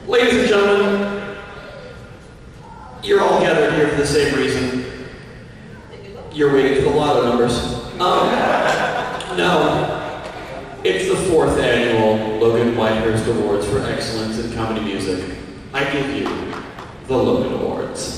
Ladies and gentlemen, you're all gathered here for the same reason. You're waiting for the lotto numbers. No. It's the 4th annual Logan Hurst Awards for Excellence in Comedy Music. I give you the Logan Awards.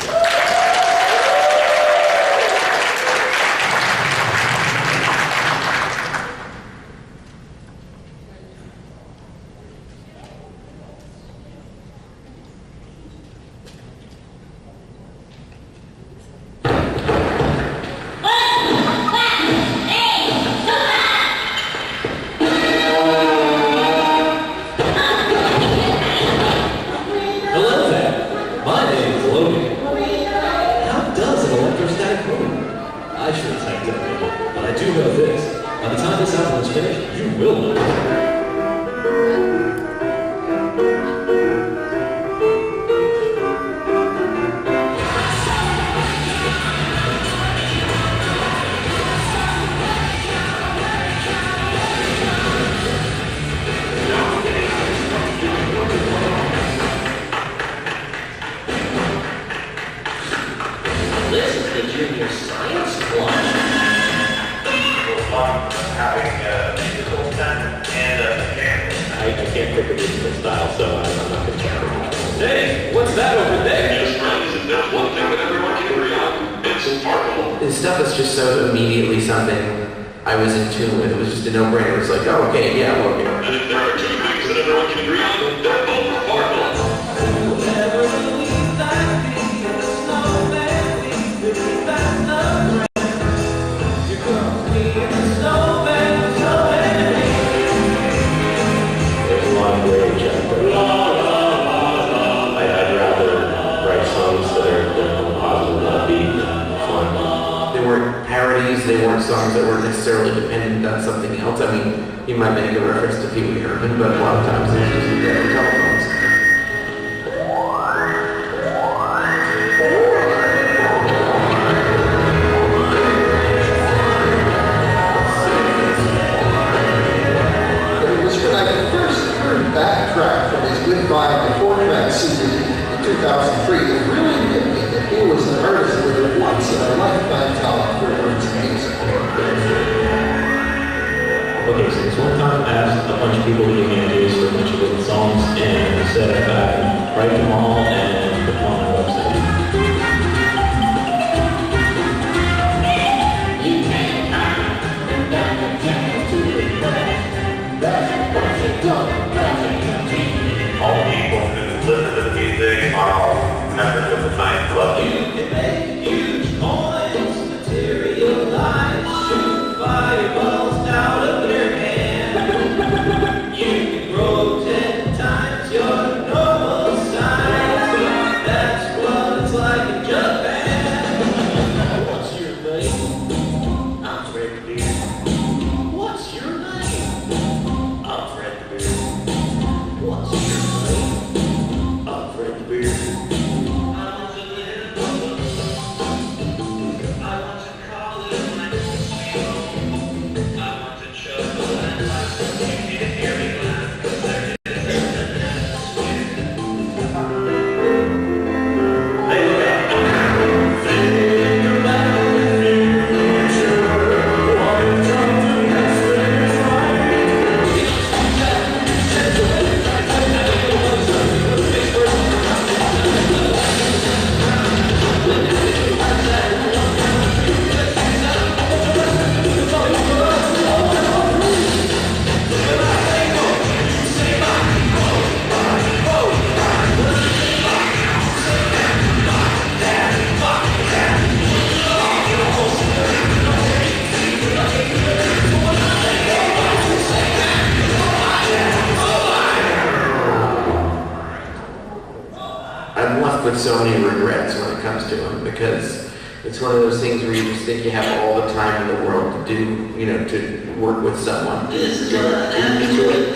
So many regrets when it comes to them, because it's one of those things where you just think you have all the time in the world to do, you know, to work with someone. This is what I enjoy.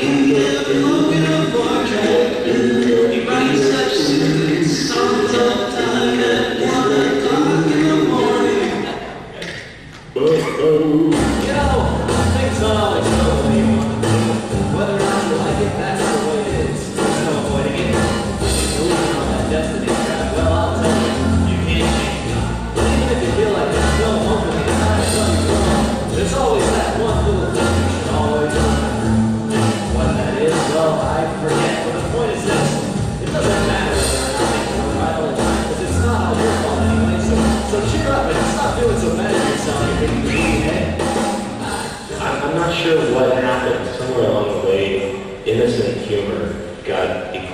You write such sweet songs all the time at 1 o'clock in the morning. You know, things don't always go the way you want them to. Whether or not you like it, that's the way it is. There's no avoiding it.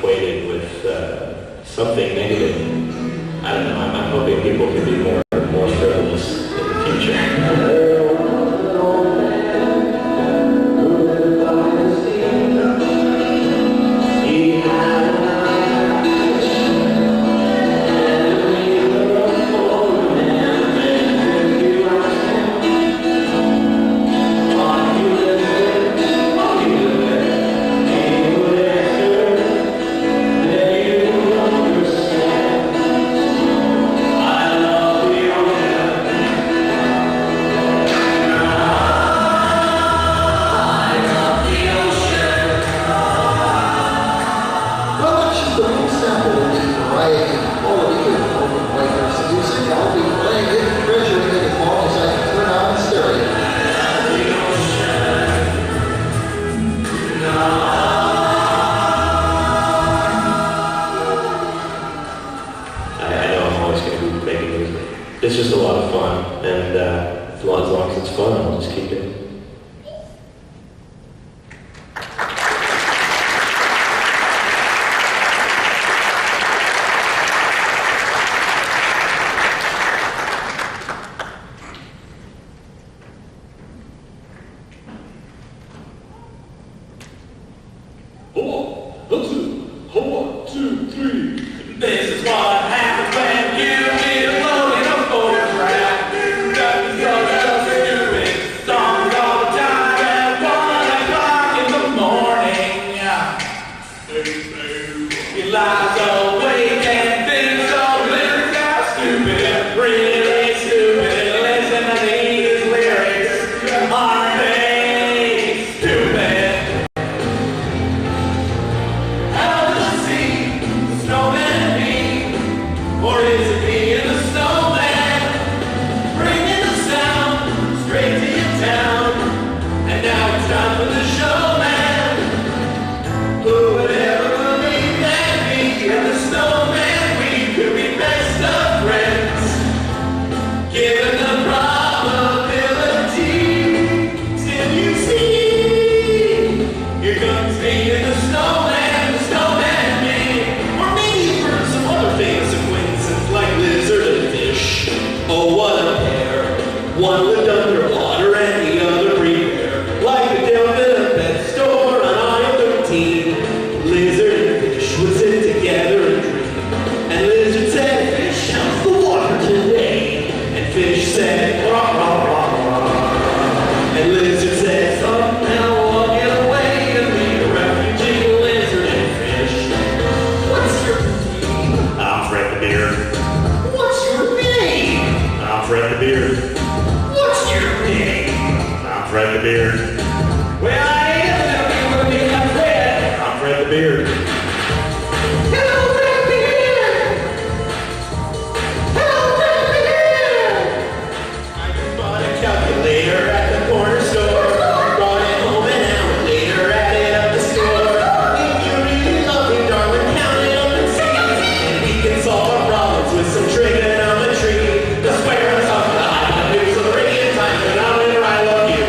equated with something negative. I don't know, I'm hoping people can be more frivolous in the future. It's just a lot of fun, and as long as it's fun, I'll just keep doing it. One, two, three. This is what happens when you need a load in a photograph. Got so stupid songs all the time at 1 o'clock in the morning. He lies awake and thinks of lyrics are stupid, really stupid. Listen to these lyrics, aren't they stupid? Or is it being the snowman? Bringing the sound straight to your town. And now it's time for the showman. Who would ever believe that me and the snowman, we could be best of friends? Given the probability, still you see, here comes me and the snowman me. Or maybe for some other famous like lizard and fish. Oh, what a pair. One lived underwater and the other breathed air. Like a delphin at a pet store on aisle 13. Lizard and fish would sit together and drink. And lizard said, fish, how's the water today? And fish said, rah, rah, rah, rah. And lizard said, somehow I'll get away to be a refugee lizard and fish. What's your name? I'm Fred the Beard. Fred the Beard. What's your name? I'm Fred the Beard. Well, I am telling you what I'm Fred. I'm Fred the Beard. Hello, Fred the Beard. Hello, Fred the Beard. I just bought a calculator at the corner store. Brought it home an hour later, added up the score. If you really love me, darling, count it up and see. And we can solve our problems with some trigonometry. The square on top of the hypotenuse of the radian times the denominator, I love you.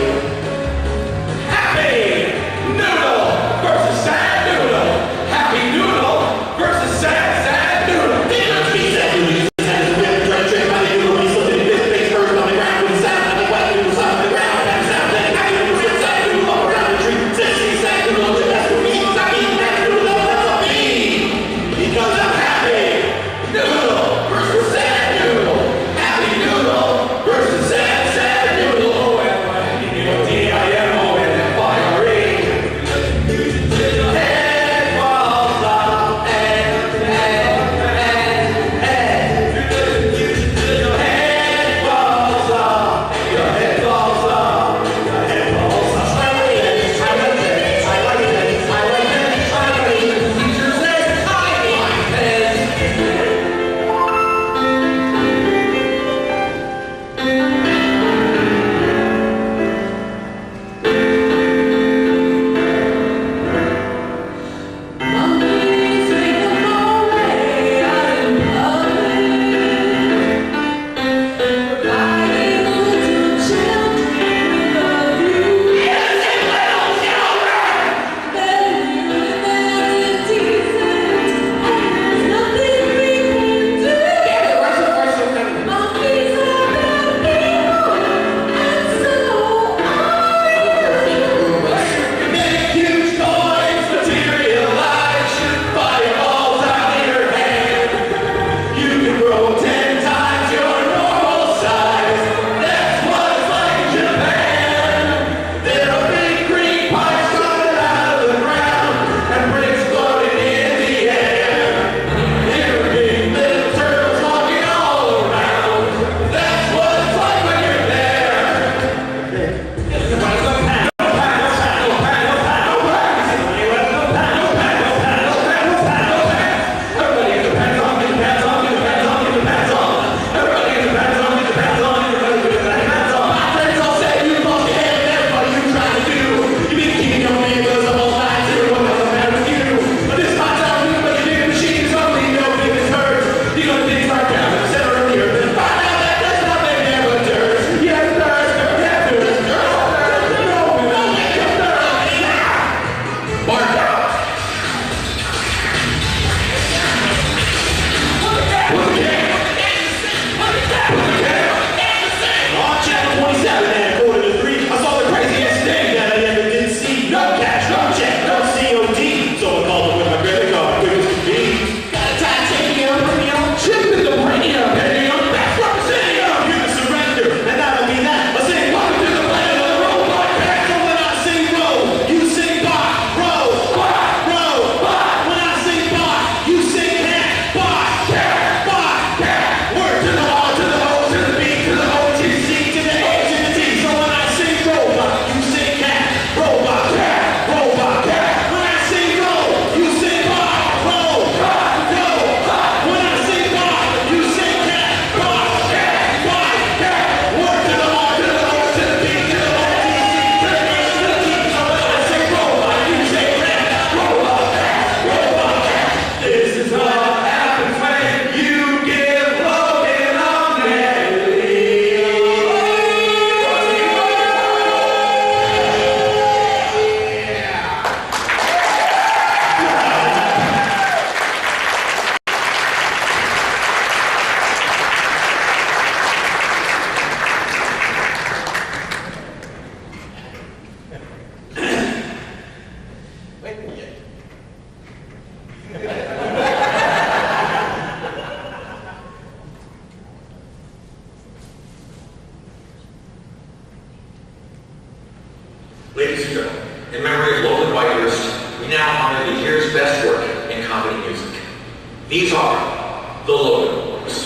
These are the Logan Awards.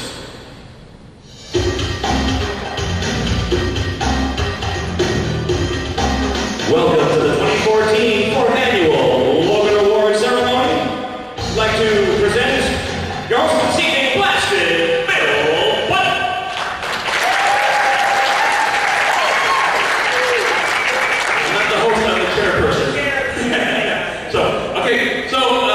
Welcome to the 2014 fourth annual Logan Awards ceremony. I'd like to present your host this evening, Blasted Bill Button. I'm not the host, I'm the chairperson.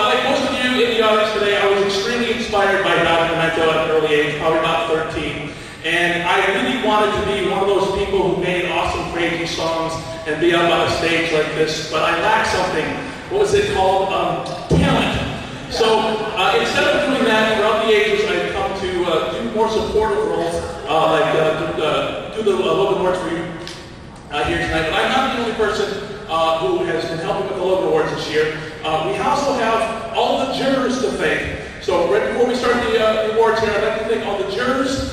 Like most of you in the audience today, I was extremely inspired by Dr. Memo at an early age, probably about 13. And I really wanted to be one of those people who made awesome, crazy songs and be up on a stage like this, but I lacked something. What was it called? Talent. So instead of doing that throughout the ages, I've come to do more supportive roles, do the Logan Awards for you here tonight. But I'm not the only person who has been helping with the Logan Awards this year. We also have all the jurors to thank. So right before we start the awards here, I'd like to thank all the jurors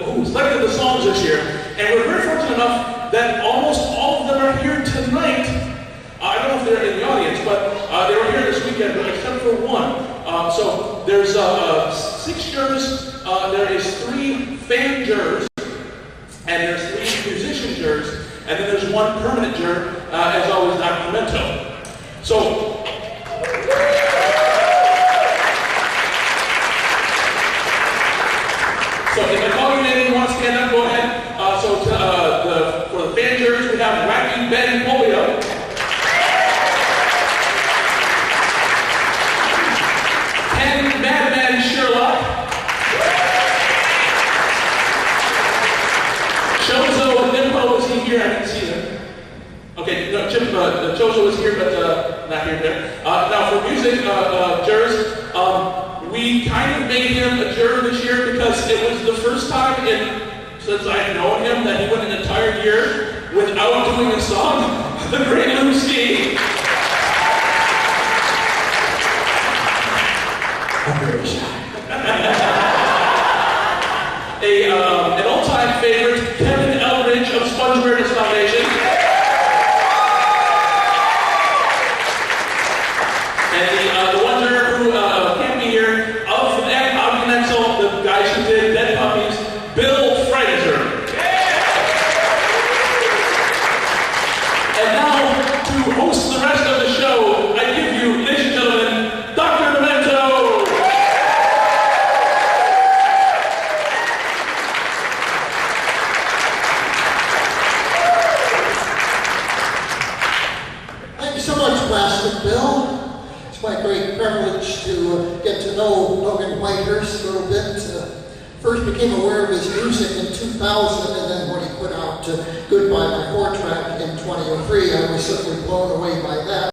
who selected the songs this year. And we're very fortunate enough that almost all of them are here tonight. I don't know if they're in the audience, but they were here this weekend, except for one. So there's 6 jurors, there is 3 fan jurors, and there's 3 musician jurors, and then there's 1 permanent juror, as always, Dr. Memo. So if I call your name and you want to stand up, go ahead. For the fan jurors, we have Wacky Ben Polio. Ken Madman Sherlock. Chozo Nimbo, is he here? I didn't see him. Okay, no, Chozo is here, but not here there. Now for music jurors, we kind of made him a juror this year because it was the first time since I've known him that he went an entire year without doing a song. The great Lucy. I'm very shy. An all-time favorite, Kevin Eldridge of Sponge Awareness Foundation. And the one juror who can't be here, out from Continental, the guys who did Dead Puppies, Bill Freitzer. And now, to host the rest of the show, I give you, ladies and gentlemen, Dr. Demento. Thank you so much, Blasted Bill. It's my great privilege to get to know Logan Whitehurst a little bit. First became aware of his music in 2000, and then when he put out Goodbye My 4-track in 2003, I was certainly blown away by that.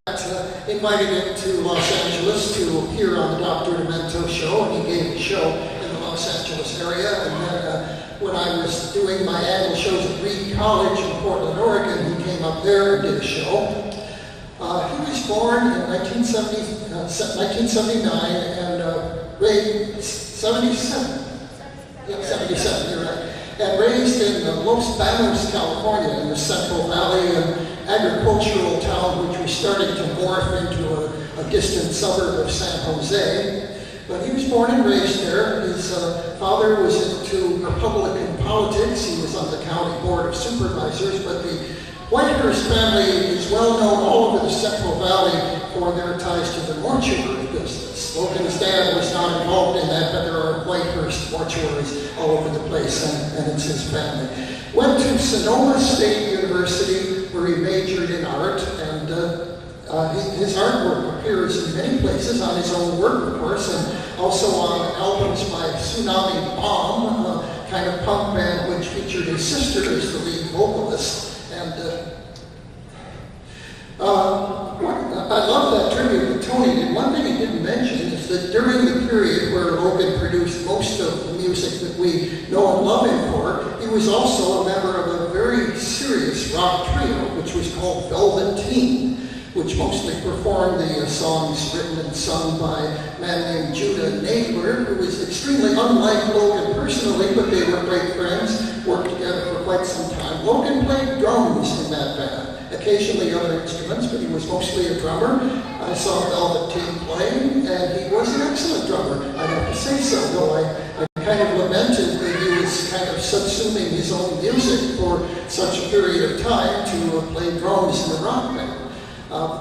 Invited him to Los Angeles to appear on the Dr. Demento show, and he gave a show in the Los Angeles area. And then when I was doing my annual shows at Reed College in Portland, Oregon, he came up there and did a show. He was born in 1979 and raised 77. Yeah, 77, you're right. And raised in Los Banos, California, in the Central Valley, an agricultural town which was starting to morph into a distant suburb of San Jose. But he was born and raised there. His father was into Republican politics. He was on the county board of supervisors, but the Whitehurst family is well known all over the Central Valley for their ties to the mortuary business. Logan's dad was not involved in that, but there are Whitehurst mortuaries all over the place, and it's his family. Went to Sonoma State University, where he majored in art, and his artwork appears in many places, on his own work, of course, and also on albums by Tsunami Bomb, a kind of punk band which featured his sister as the lead vocalist. And I love that tribute that Tony did. One thing he didn't mention is that during the period where Logan produced most of the music that we know and love him for, he was also a member of a very serious rock trio, which was called Velveteen, which mostly performed the songs written and sung by a man named Judah Nagler, who was extremely unlike Logan personally, but they were great friends, worked together for quite some time. Logan played drums in that band. occasionally other instruments, but he was mostly a drummer. I saw Velvet Team playing, and he was an excellent drummer. I have to say so, though I kind of lamented that he was kind of subsuming his own music for such a period of time to play drums in a rock band.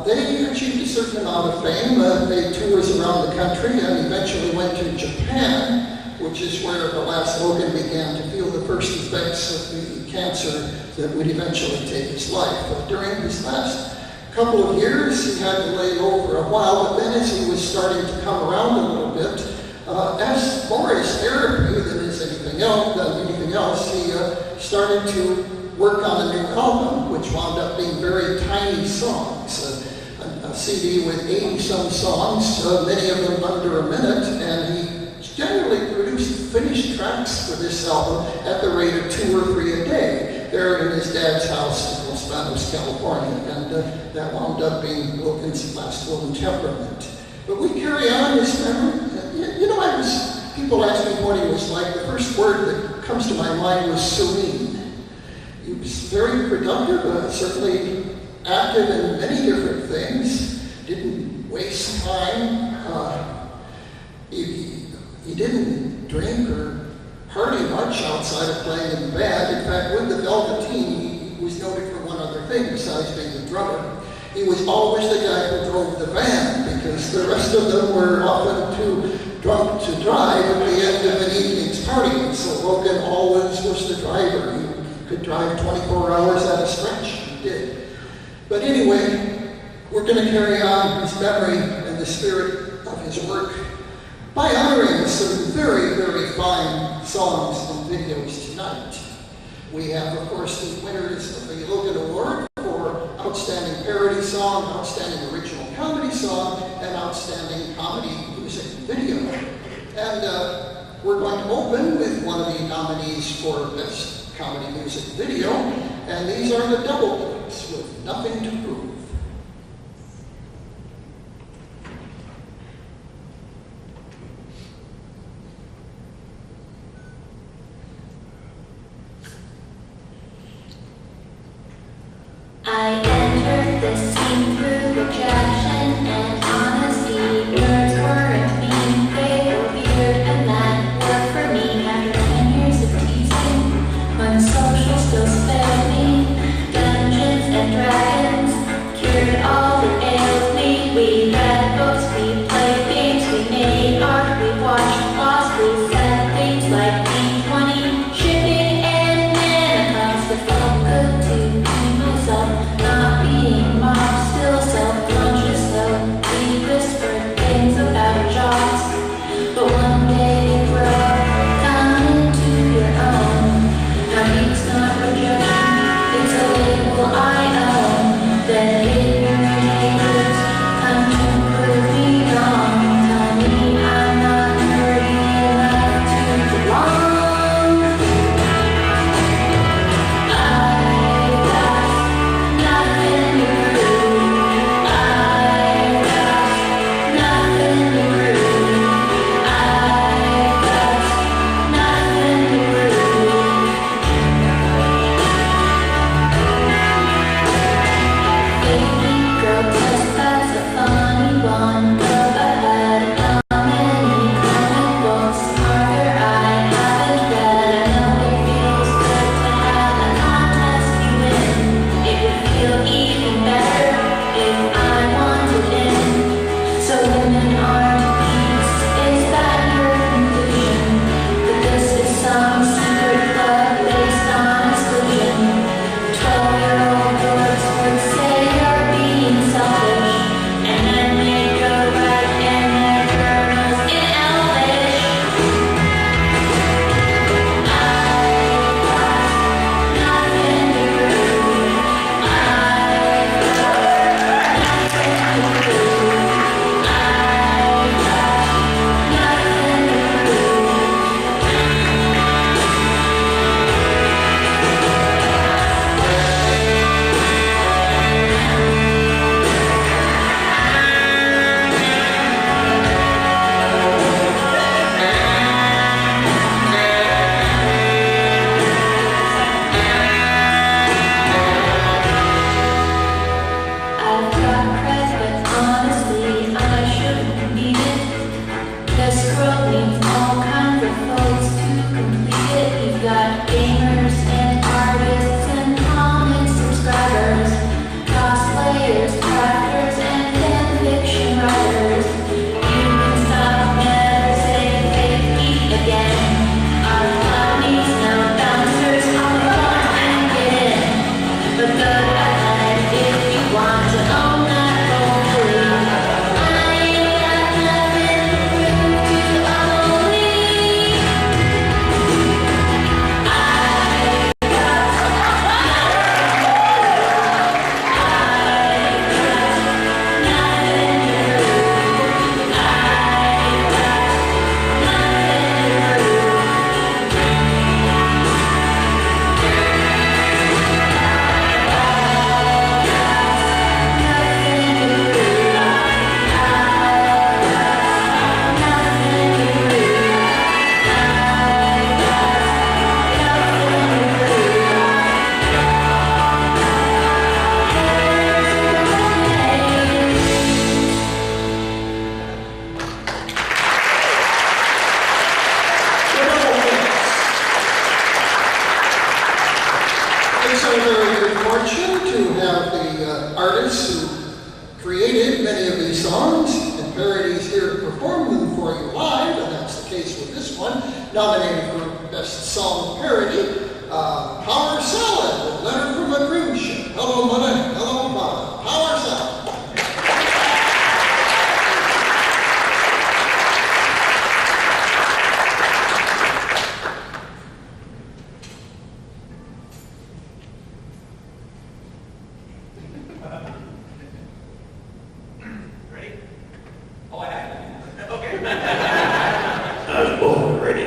They achieved a certain amount of fame. They tours around the country and eventually went to Japan, which is where the last Logan began to feel the first effects of the cancer that would eventually take his life. During his last couple of years, he had to lay low for a while, but then as he was starting to come around a little bit, as more as therapy than as anything else, he started to work on a new album, which wound up being very tiny songs. A CD with 80-some songs, many of them under a minute, and he generally produced finished tracks for this album at the rate of 2 or 3 a day, there in his dad's house in Los Banos, California, and that wound up being Logan's last will and temperament. But we carry on his memory. People ask me what he was like. The first word that comes to my mind was serene. He was very productive, certainly active in many different things, didn't waste time. He didn't drink or party much outside of playing in the band. In fact, with the Velvet Team, he was noted for one other thing besides being a drummer. He was always the guy who drove the van because the rest of them were often too drunk to drive at the end of an evening's party. And so Logan always was the driver. He could drive 24 hours at a stretch. He did. But anyway, we're going to carry on his memory and the spirit of his work by honoring some very, very fine songs and videos tonight. We have, of course, the winners of the Logan Award for Outstanding Parody Song, Outstanding Original Comedy Song, and Outstanding Comedy Music Video. And we're going to open with one of the nominees for Best Comedy Music Video, and these are the Double Plates with Nothing to Prove. I entered the scene through rejection and honesty. Words weren't mean, they were weird, and that worked for me after 10 years of teasing. When social still spared me, Dungeons and Dragons parodies here to perform them for you live, and that's the case with this one, nominated for Best Song Parody, Power Salad, with Letter from a Cruise Ship. Hello, Mother. Hello, Mama. Power Salad. I was born ready.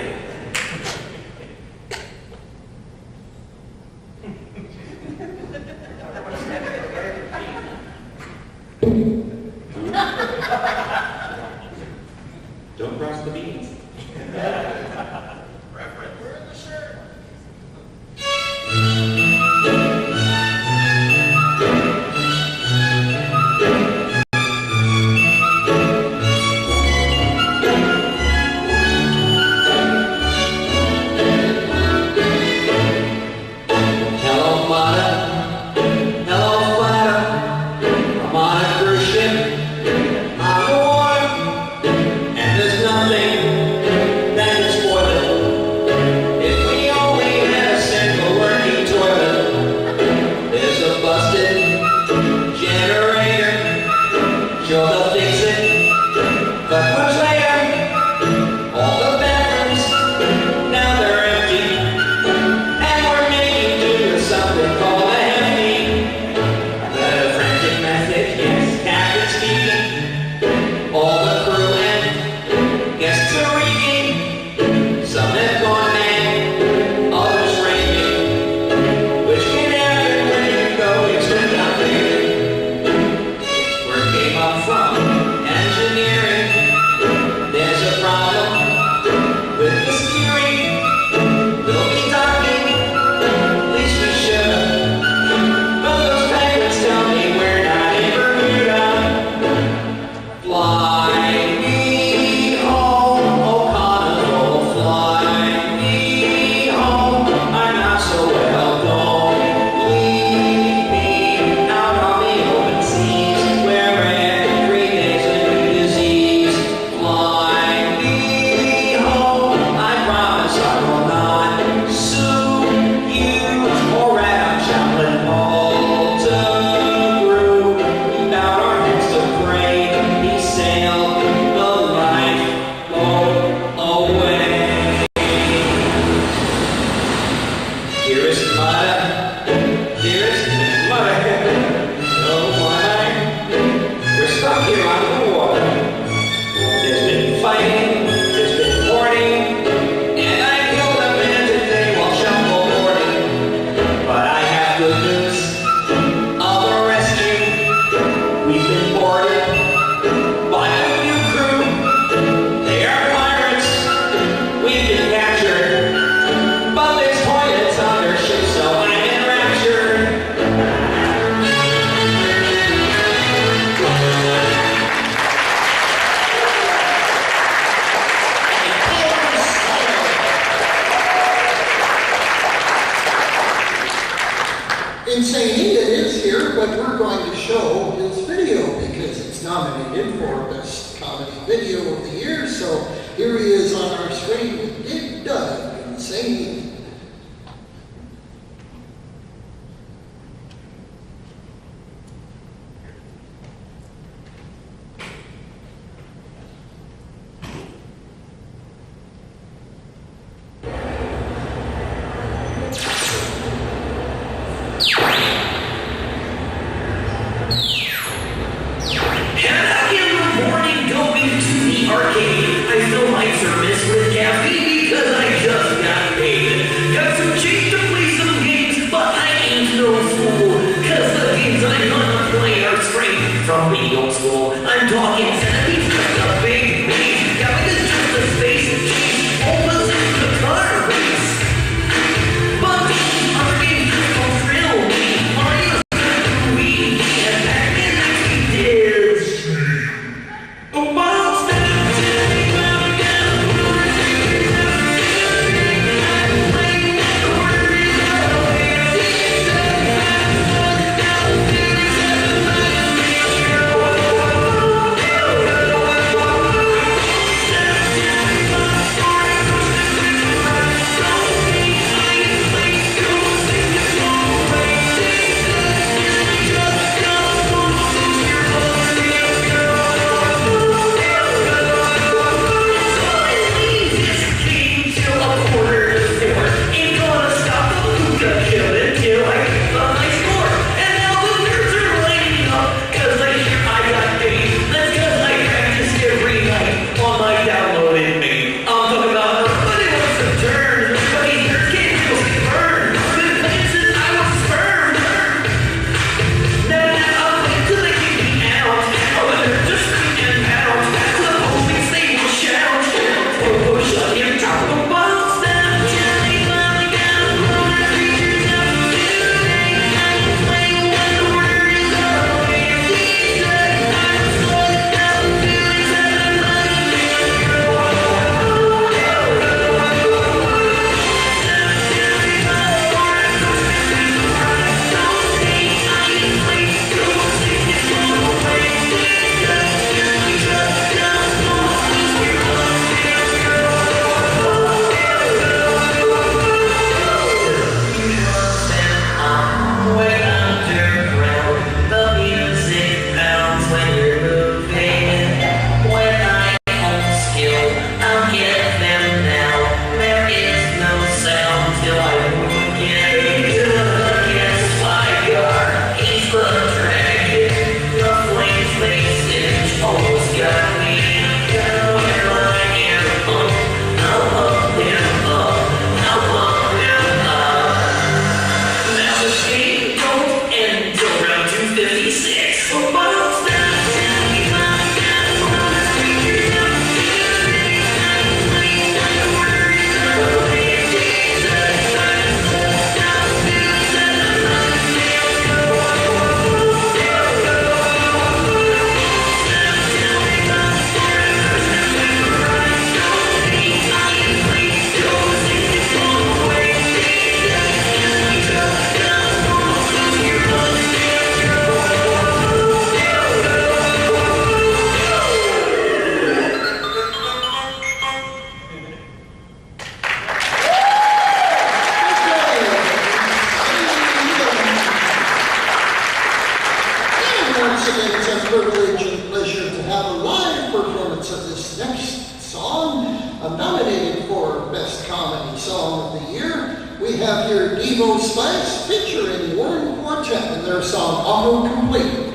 Don't cross the beans. Hello, Mata. Hello, Flata. I'm on a cruise ship. I'm the one. And there's nothing that can spoil it. If we only had a single working toilet. There's a busted generator. Sure, they'll fix it. But much later, all the bathrooms, now they're empty. And we're making do with something called a hefty. The frantic method, yes, Captain speaking. All the crew and guests are reeking. Some have gone mad, others raving. Which can happen when you go into nothing. Where it came up from engineering. There's a problem with the steering. We'll be talking, at least we should. But those penguins tell me we're not in Bermuda. Fly me home, oh Connell, fly me home. I'm not so well, don't leave me out on the open seas, where every day's a new disease. Fly me home, I promise I will not sue you or rat on Chaplain Multigrew. Without our next of grain, he sailed the lifeboat away. Dearest mother, oh my, we're stuck here on the water. There's been fighting, there's been hoarding, and I killed a man today while shuffleboarding. But I have good news of a rescue. We've been boarded by a new crew. They are pirates. We've been captured, but there's toilets on their ship, so I'm enraptured. Insane Ian is here, but we're going to show his video because it's nominated for Best Comedy Video of the Year. So here he is on our screen with Big Doug, Insane Ian. And I am reporting going to the arcade. I fill my thermos with caffeine because I just got paid. words of this next song, nominated for Best Comedy Song of the Year. We have here Devo Spice featuring Warren Quartet and their song Autocomplete.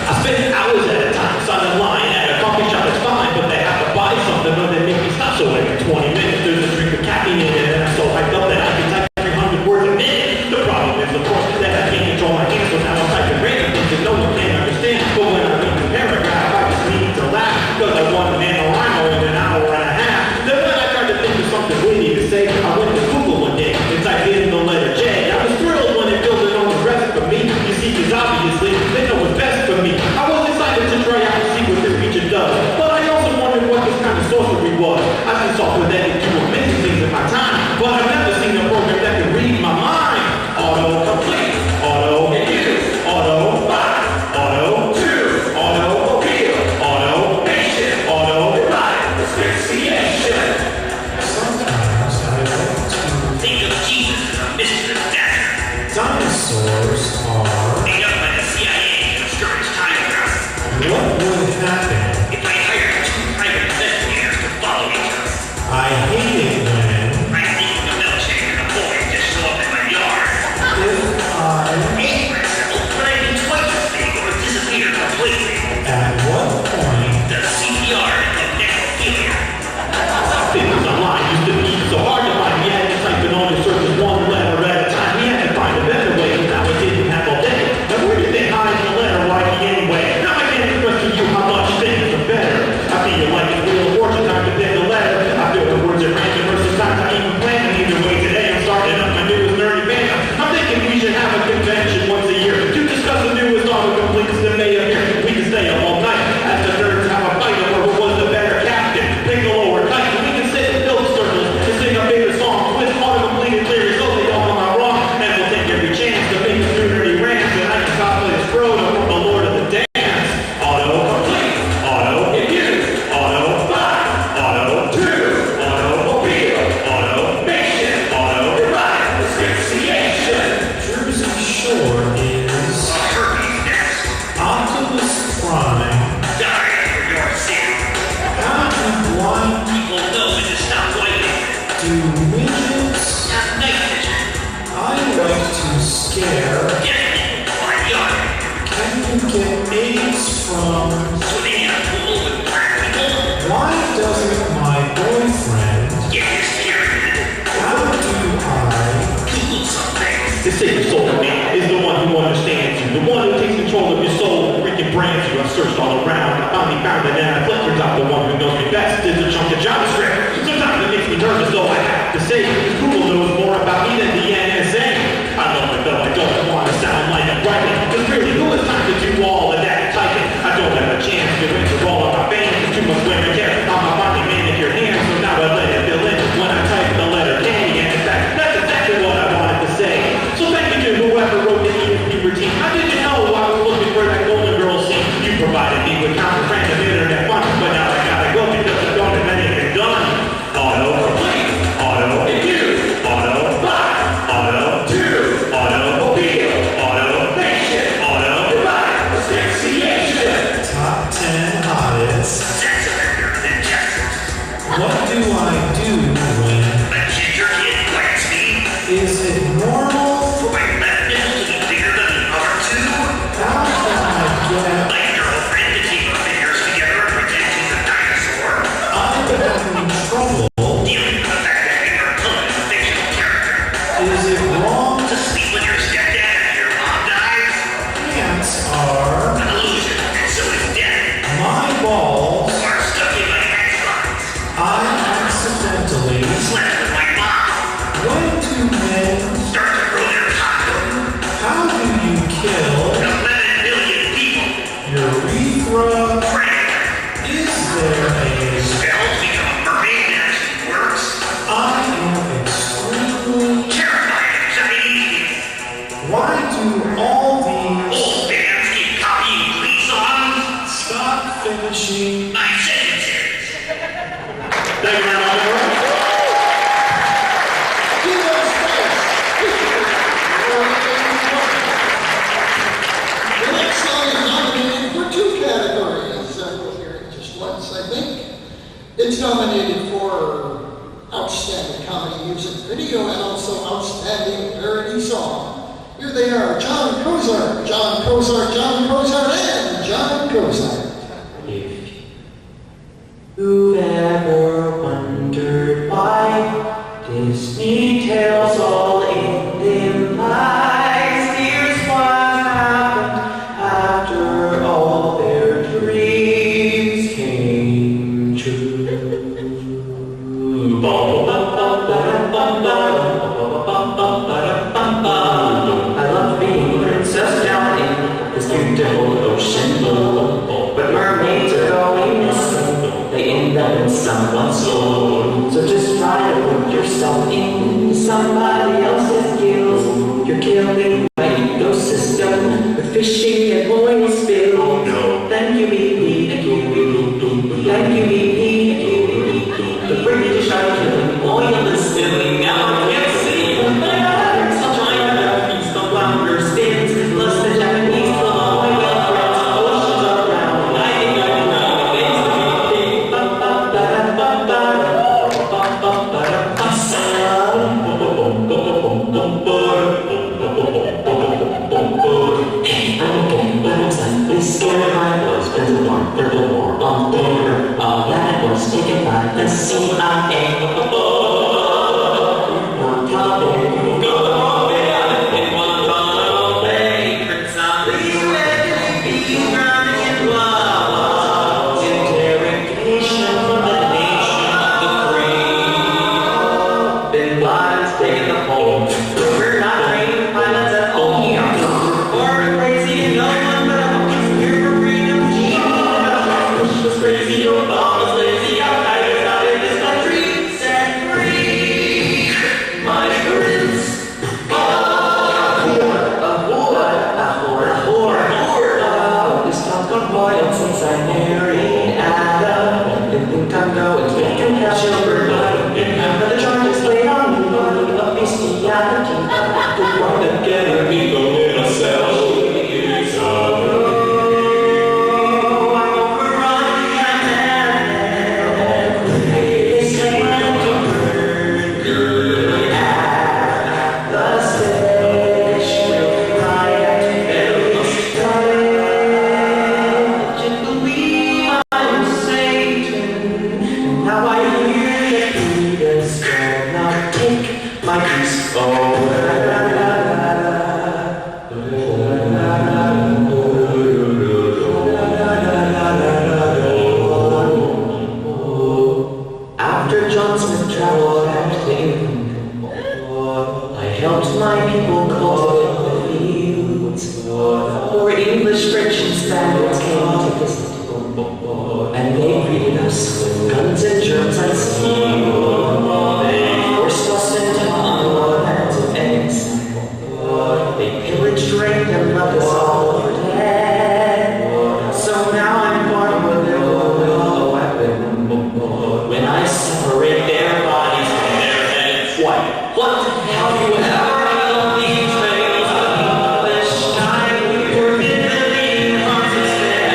I spend hours at a time signing line at a coffee shop, it's fine, but they have to buy something or they make me stop. So every 20 minutes there's a drink of caffeine in it, and I'm so hyped up that I can type 300 words a minute. The problem is, of course, that I can't control my hands, so now I'm typing random things that no one can understand. But when I read the paragraph, I just need to laugh, because I want to NaNoWriMo in an hour and a half. Then when I tried to think of something witty to say, I went to Google one day and typed in the letter J. I was thrilled when it filled in all the rest for me. You see, because obviously they know what's best for me. I was excited to try out and see what this feature does, but I also wondered what this kind of sorcery was. I've been software that can do amazing things in my time, but I've never seen a program that can read my mind. Auto-complete, auto-use, auto-find, auto-choose, auto-appeal, automation, auto-write, asphyxiation. Sometimes I like to Think of Jesus as a mischievous dastard, dinosaurs are. made up by the CIA to obscure his time travel. What would happen? If I hired two private investigators to follow each other, I hate it when I'm thinking a milkshake and a boy just show up in my yard. if I Hey, for example, when I do twice as big or disappear completely, at what point does CPR and necrophilia. Things online used to be so hard to find. We had to type in on the surface one letter at a time. We had to find a better way, and now we didn't have all day. Now where did they hide the letter writing anyway? Now I can't express to you how much things are better. I feel like it's Wheel of Fortune time to pick the letter. I feel the words at random versus times I even plan. And either way today I'm starting up my newest nerdy band. I'm thinking we should have a convention once a year to discuss the newest autocompletes that may appear. We can stay up all night as the nerds have a fight over who was the better captain. Piccolo or Titan, we can sit in build circles and sing our favorite songs with autocompleted lyrics so they all come out wrong. And we'll take every chance to make us do nerdy rants, and I can cosplay as Frodo from the Lord of the Dance. Autocomplete, auto-use, auto-find, auto-choose, auto-appeal, automation, auto-write, asphyxiation. Jersey Shore is A herpes nest. Optimus Prime? Die for your sin. How do blind People know when to stop waiting. do midgets? Have night vision. I like to scare. Get it in my yard. Can you get AIDS from? Swimming in a pool with black people. Why doesn't my boyfriend? Get his period. How do I? Google something. The sacred soul man is the one who understands you, the one who takes control of your soul and freaking brands you. I've searched all around, I finally found it, and I flipped turns out the one who knows me best is a chunk of JavaScript. Sometimes it makes me nervous, though I have to say, because Google knows more about me than the NSA. I love it, though I don't want to sound like I'm writing, because really, who has time to do all of that typing? I don't have a chance to enter all of my fans, there's too much wear and tear on my body, manicure hands, so now I let it fill in when I type the letter K, and in fact, that's exactly what I wanted to say. So thank you to whoever wrote the EFP routine. How did you know I was looking for that Golden Girl scene? You provided me with counter random internet fun, but now I gotta go because I don't have anything done. Autocomplete, Thank you very much, everyone. Give those thanks. The next song is nominated for 2 categories. We'll hear it just once, I think. It's nominated for Outstanding Comedy Music Video and also Outstanding Parody Song. Here they are, John Kozar, John Kozar, John Kozar, and John Kozar. If you've ever wondered why Disney tells all in them lies, here's what happened after all their dreams came true. I love being princess down in this beautiful ocean, but mermaids are going missing. They end up in someone's soul. So just try to put yourself in somebody else's gills. You're killing my ecosystem with fishing and oil spill. Oh no! Then you meet me, then you meet me. The British are killing, oil is spilling. Now I can't see. Taken by the CIA. Interrogation for the nation of the free. Bin Laden's taking the poll. We're not trained pilots at all. We're crazy and no one but I'm here for freedom. Bush was crazy, Obama was lazy. Outsiders out in this country set free. My prince. This town's gone wild since I married Adam. Didn't think I'd go and make him have children. But the charges laid on me of bestiality. The one that getting people in a cell. After John Smith traveled back to England, I helped my people cultivate the fields. For English, French, and Spaniards came to visit, and they greeted us with guns and germs and steel. They forced us into all kinds of eggs. They pillaged, raped, and left us all for dead. So now I'm born with a weapon. When I separate their bodies from their heads, what have you ever held these things of English time? Forbid the leading hearts instead.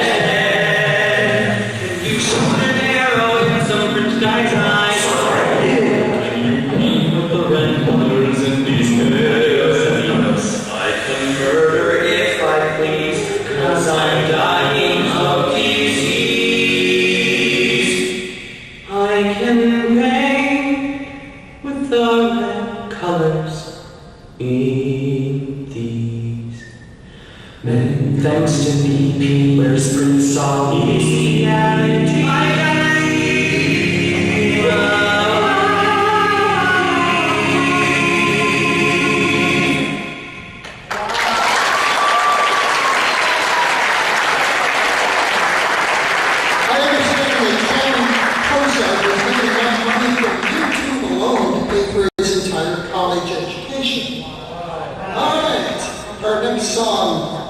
Can you shoot an arrow in some French guy's eyes? Can you leave with the red colors in these heads? I can murder if I please, 'cause I'm dying of disease. I can paint with the red colors in these. Many thanks to BP, where spring saw bestiality. I understand that John Kozar was making enough money from YouTube alone to pay for his entire college education. All right, our next song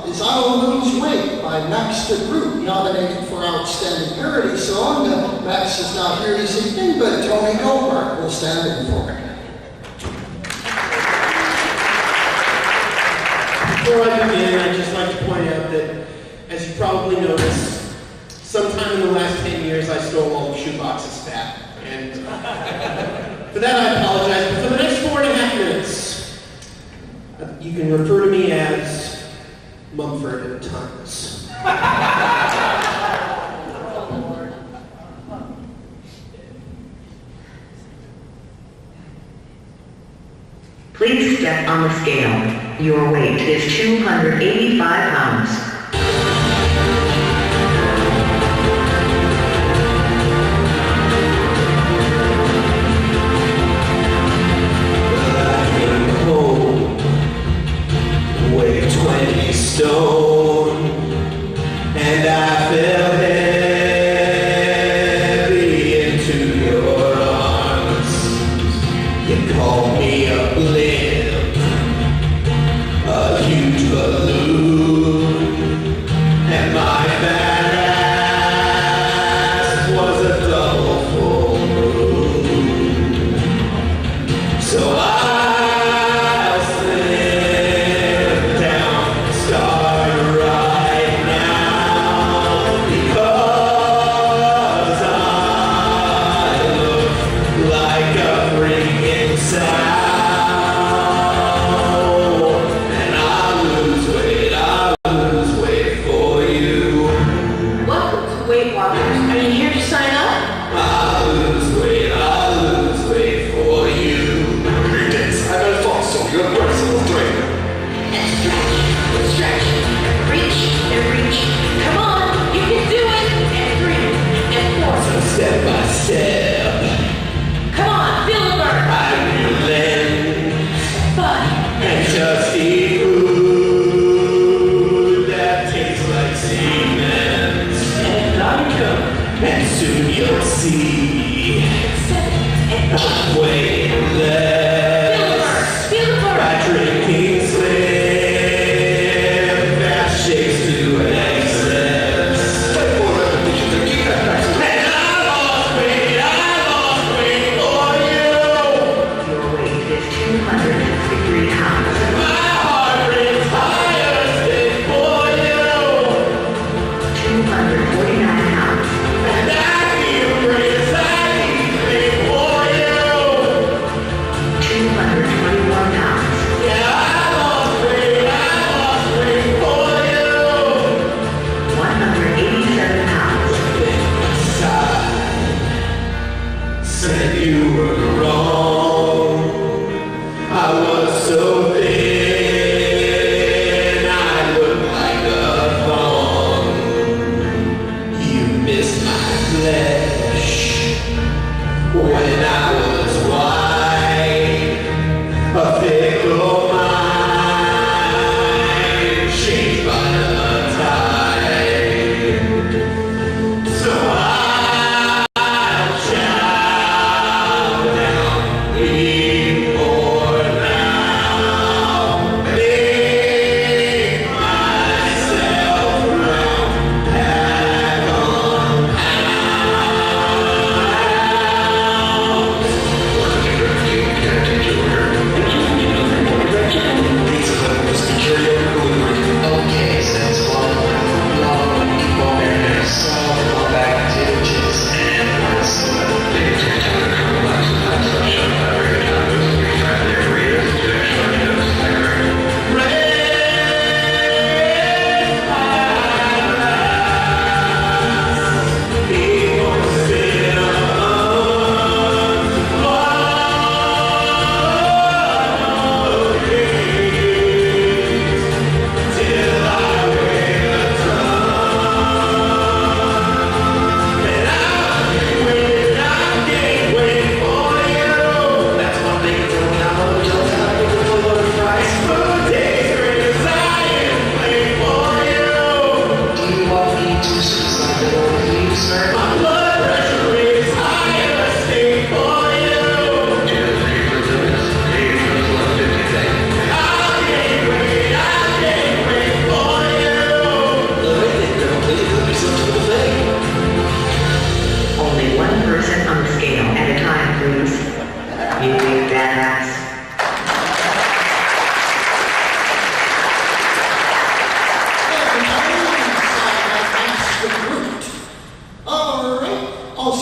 is I'll Lose Weight by Max the Group, nominated for Outstanding Parody Song. Max is not here this evening, but Tony Goldberg will stand in for him. Before I begin, I'd just like to point out that, as you probably noticed, sometime in the last 10 years I stole all of Shoebox's fat. And for that I apologize, but for the next 4.5 minutes, you can refer to me as Mumford Tons. Please step on the scale. Your weight is 285 pounds. Weigh 20 stone, and I fell heavy into your arms. You called me a blimp, a huge balloon, and my fat ass was a double full moon. So I'll slip down, start right now, because I look like a freaking sow, and I lose weight for you. Welcome to Weight Watchers. Are you here to sign up? I lose weight for you. Greetings, I'm Alfonso, your personal trainer. And stretch, reach, and reach. Come on, you can do it. And 3, and 4. So step by step, Come on, feel the burn. I'm your lens, 5, and just eat food that tastes like cement. And soon you'll see 7, and 8. I'm weighing less Feel the burn. by drinking slim fast shakes to an excess. And I lost weight for you. Your weight is 263 pounds. My heart rates higher still for you. 249 pounds. And I feel precisely for you.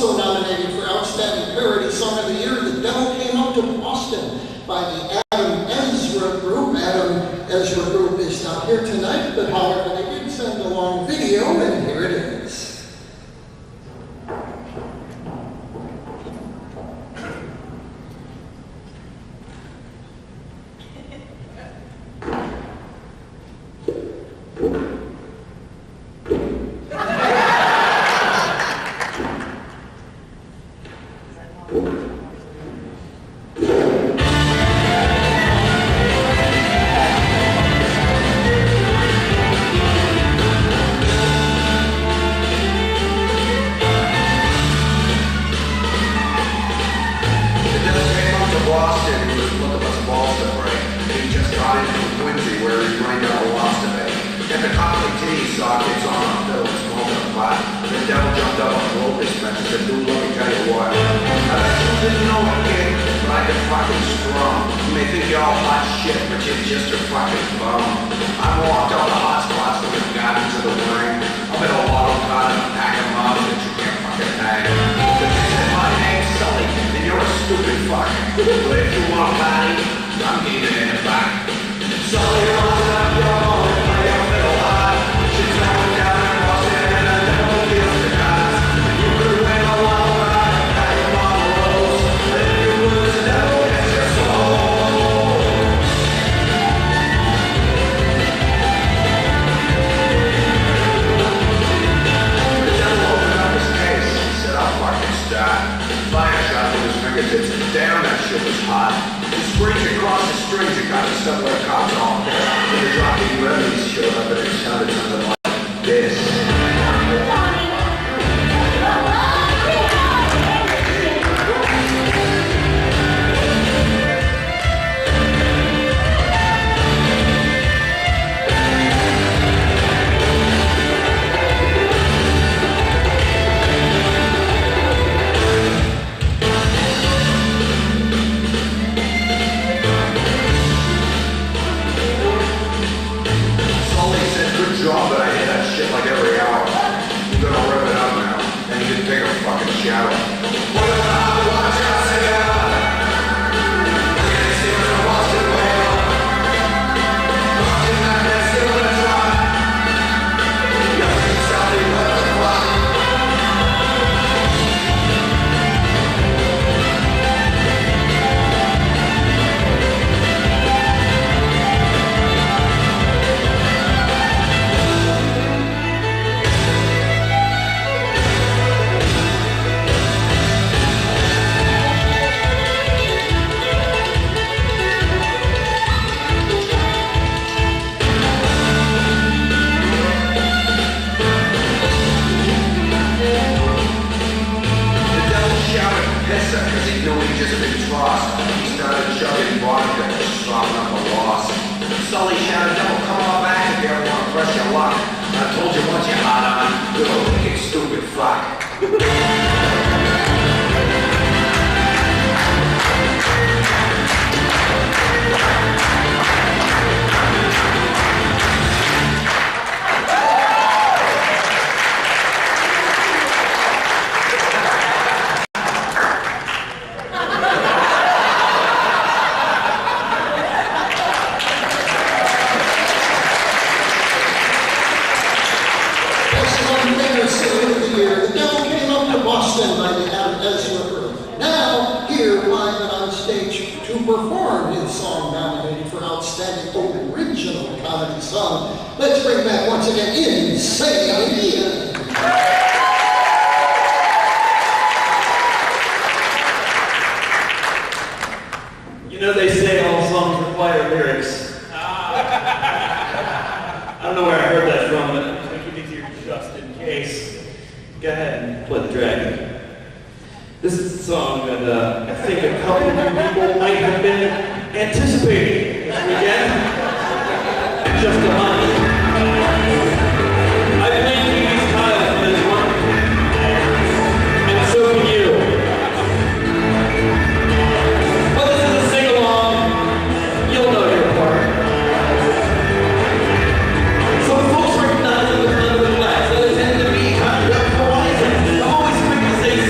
Also nominated for Outstanding Parody Song of the Year, The Devil Came Up to Boston by the Adam Ezra Group. Adam Ezra Group is not here tonight, but however, they did send along video, and here it is.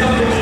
Something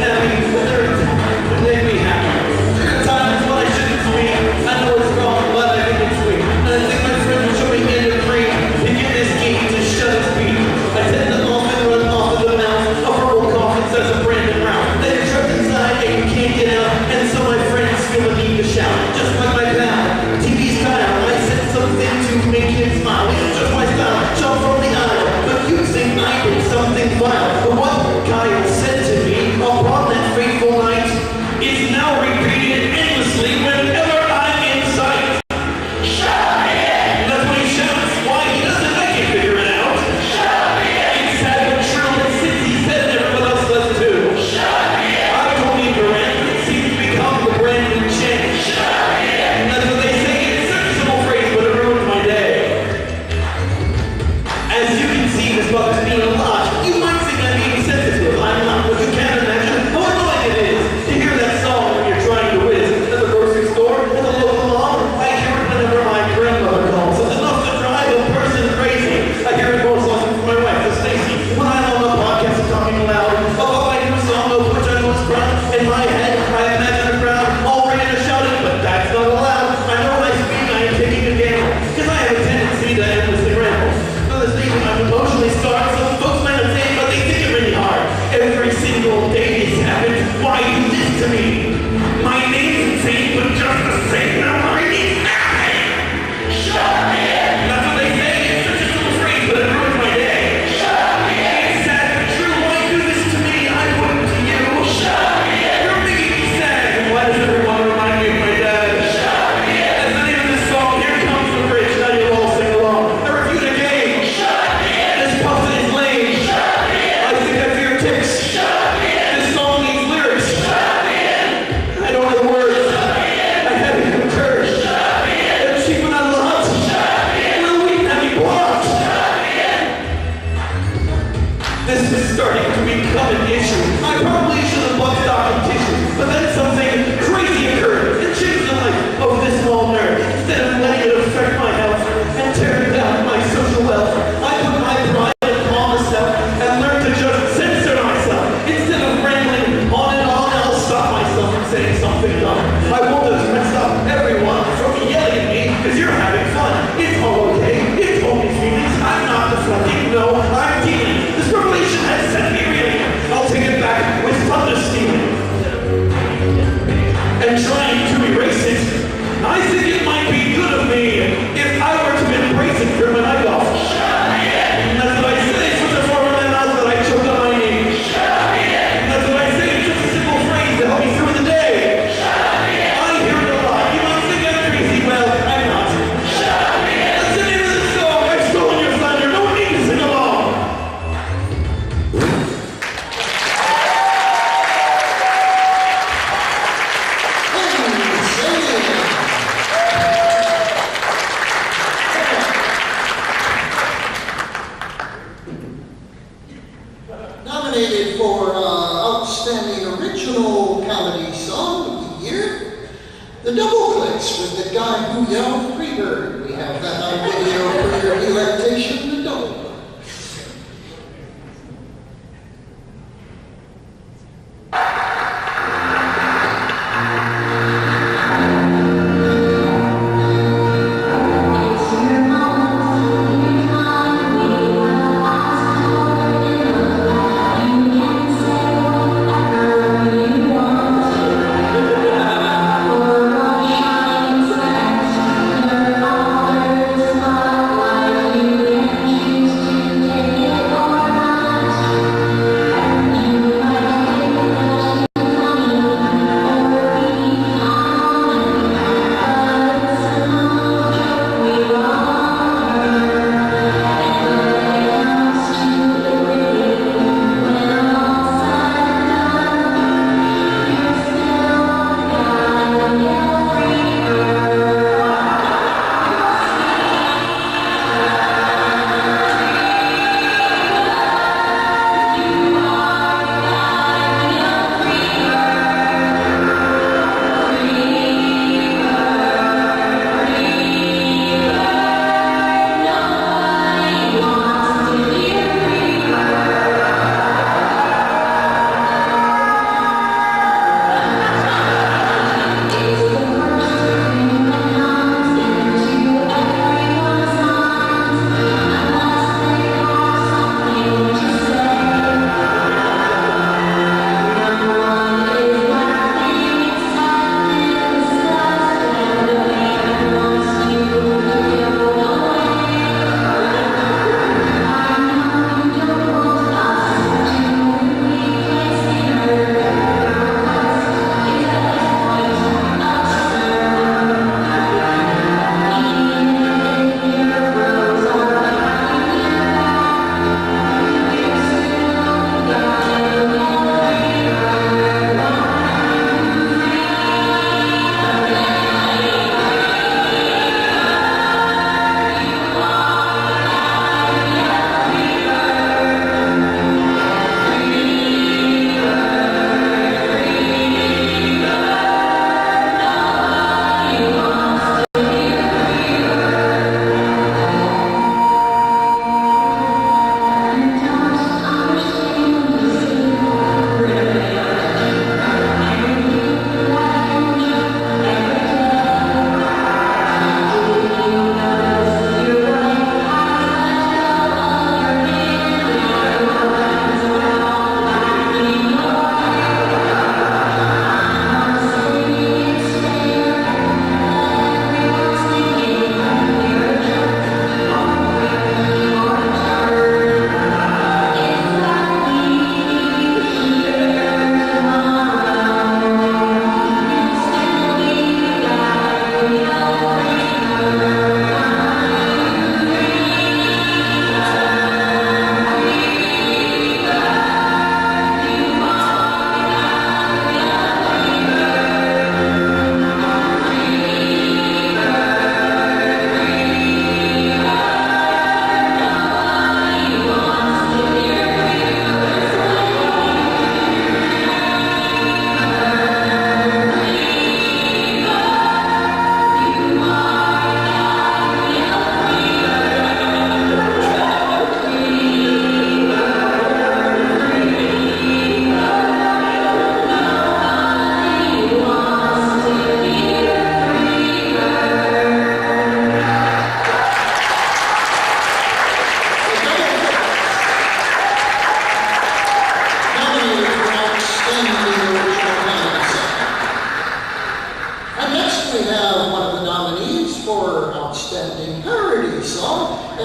Why do this to me? My name's insane, but just the same, now my name's nothing. Shut me in. That's what they say. It's such a simple phrase, but it ruins my day. Shut me in. It's sad but true. Why do this to me? I wouldn't to you. Shut me in. You're making me sad. And why does everyone remind me of my dad? Shut me in. That's the name of this song. Here comes the bridge. Now you'll all sing along. I refute a game. Shut me in. This puppet is lame. Shut me in. I think I fear ticks. Shut me in. This song needs lyrics. Shut me in. I don't know the words. Shut me in. I haven't even heard. Shut me in. They're cheap and unloved. Shut me in. Will we have you blocked? Shut me in. This is starting to become an issue. I probably should have bought stock of tissue, but then something crazy occurred. It changed the life of this small nerd. Instead of letting it affect my health and tearing down my social wealth, I put my pride and calmness out and learned to just censor myself. Instead of rambling on and on, I'll stop myself from saying something dumb. I won't just mess up everyone from yelling at me because you're having fun. It's all okay. It's only feelings. I'm not deflecting. No, I'm dealing. This revelation has set me reeling. I'll take it back with thunder stealing and trying to erase it. I think it might be good of me if I were to embrace it for my night off. That's what I say. It's such a form of my mouth that I choke on my knee. That's what I say. It's just a simple phrase to help me through the day. I hear it a lot. You might think I'm crazy. Well, I'm not. That's the name of the song. I've stolen your thunder. No one needs to sing along. Nominated for Outstanding Original Comedy Song of the Year, The Double Clicks with the guy who yelled Freebird. We have that on video for your delectation, The Double Clicks. Shining spectacular, all there's not like you.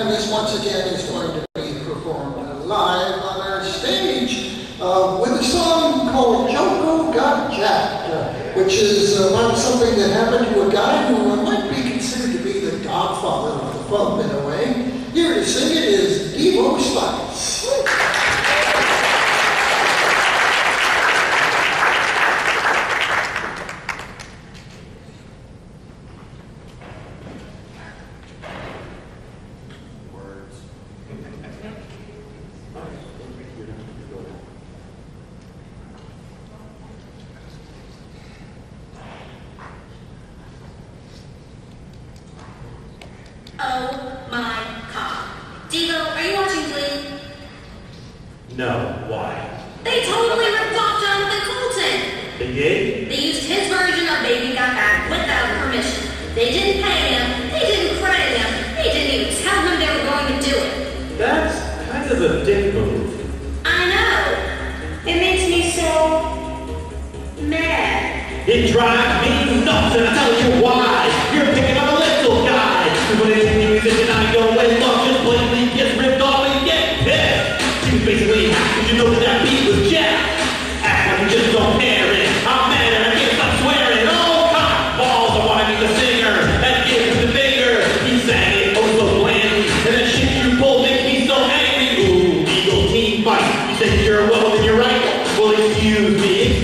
and this once again is going to be performed live on our stage with a song called Joko Got Jacked, which is about something that happened to a guy who might be considered to be the godfather of the FuMP in a way. Here to sing it is Devo Spice. Oh my God. Devo, are you watching Glee? No, why? They totally ripped off Jonathan Colton. They did? They used his version of Baby Got Back without permission. They didn't pay him, they didn't credit him, they didn't even tell him they were going to do it. That's kind of a dick move. I know. It makes me so mad. It drives me nuts, and I tell you why. You're picking on a little guy. When it's a musician, I go and love just blatantly gets ripped off and get pissed. You basically have to know that that beat was jacked. Act like you just don't care it. I'm mad and I can't stop swearing. Oh, God, balls, I wanna be the singer and give him the finger. He sang it oh so blandly, and that shit you pulled makes me so angry. Ooh, legal team fight. You say you're well, then you're right. Well, excuse me.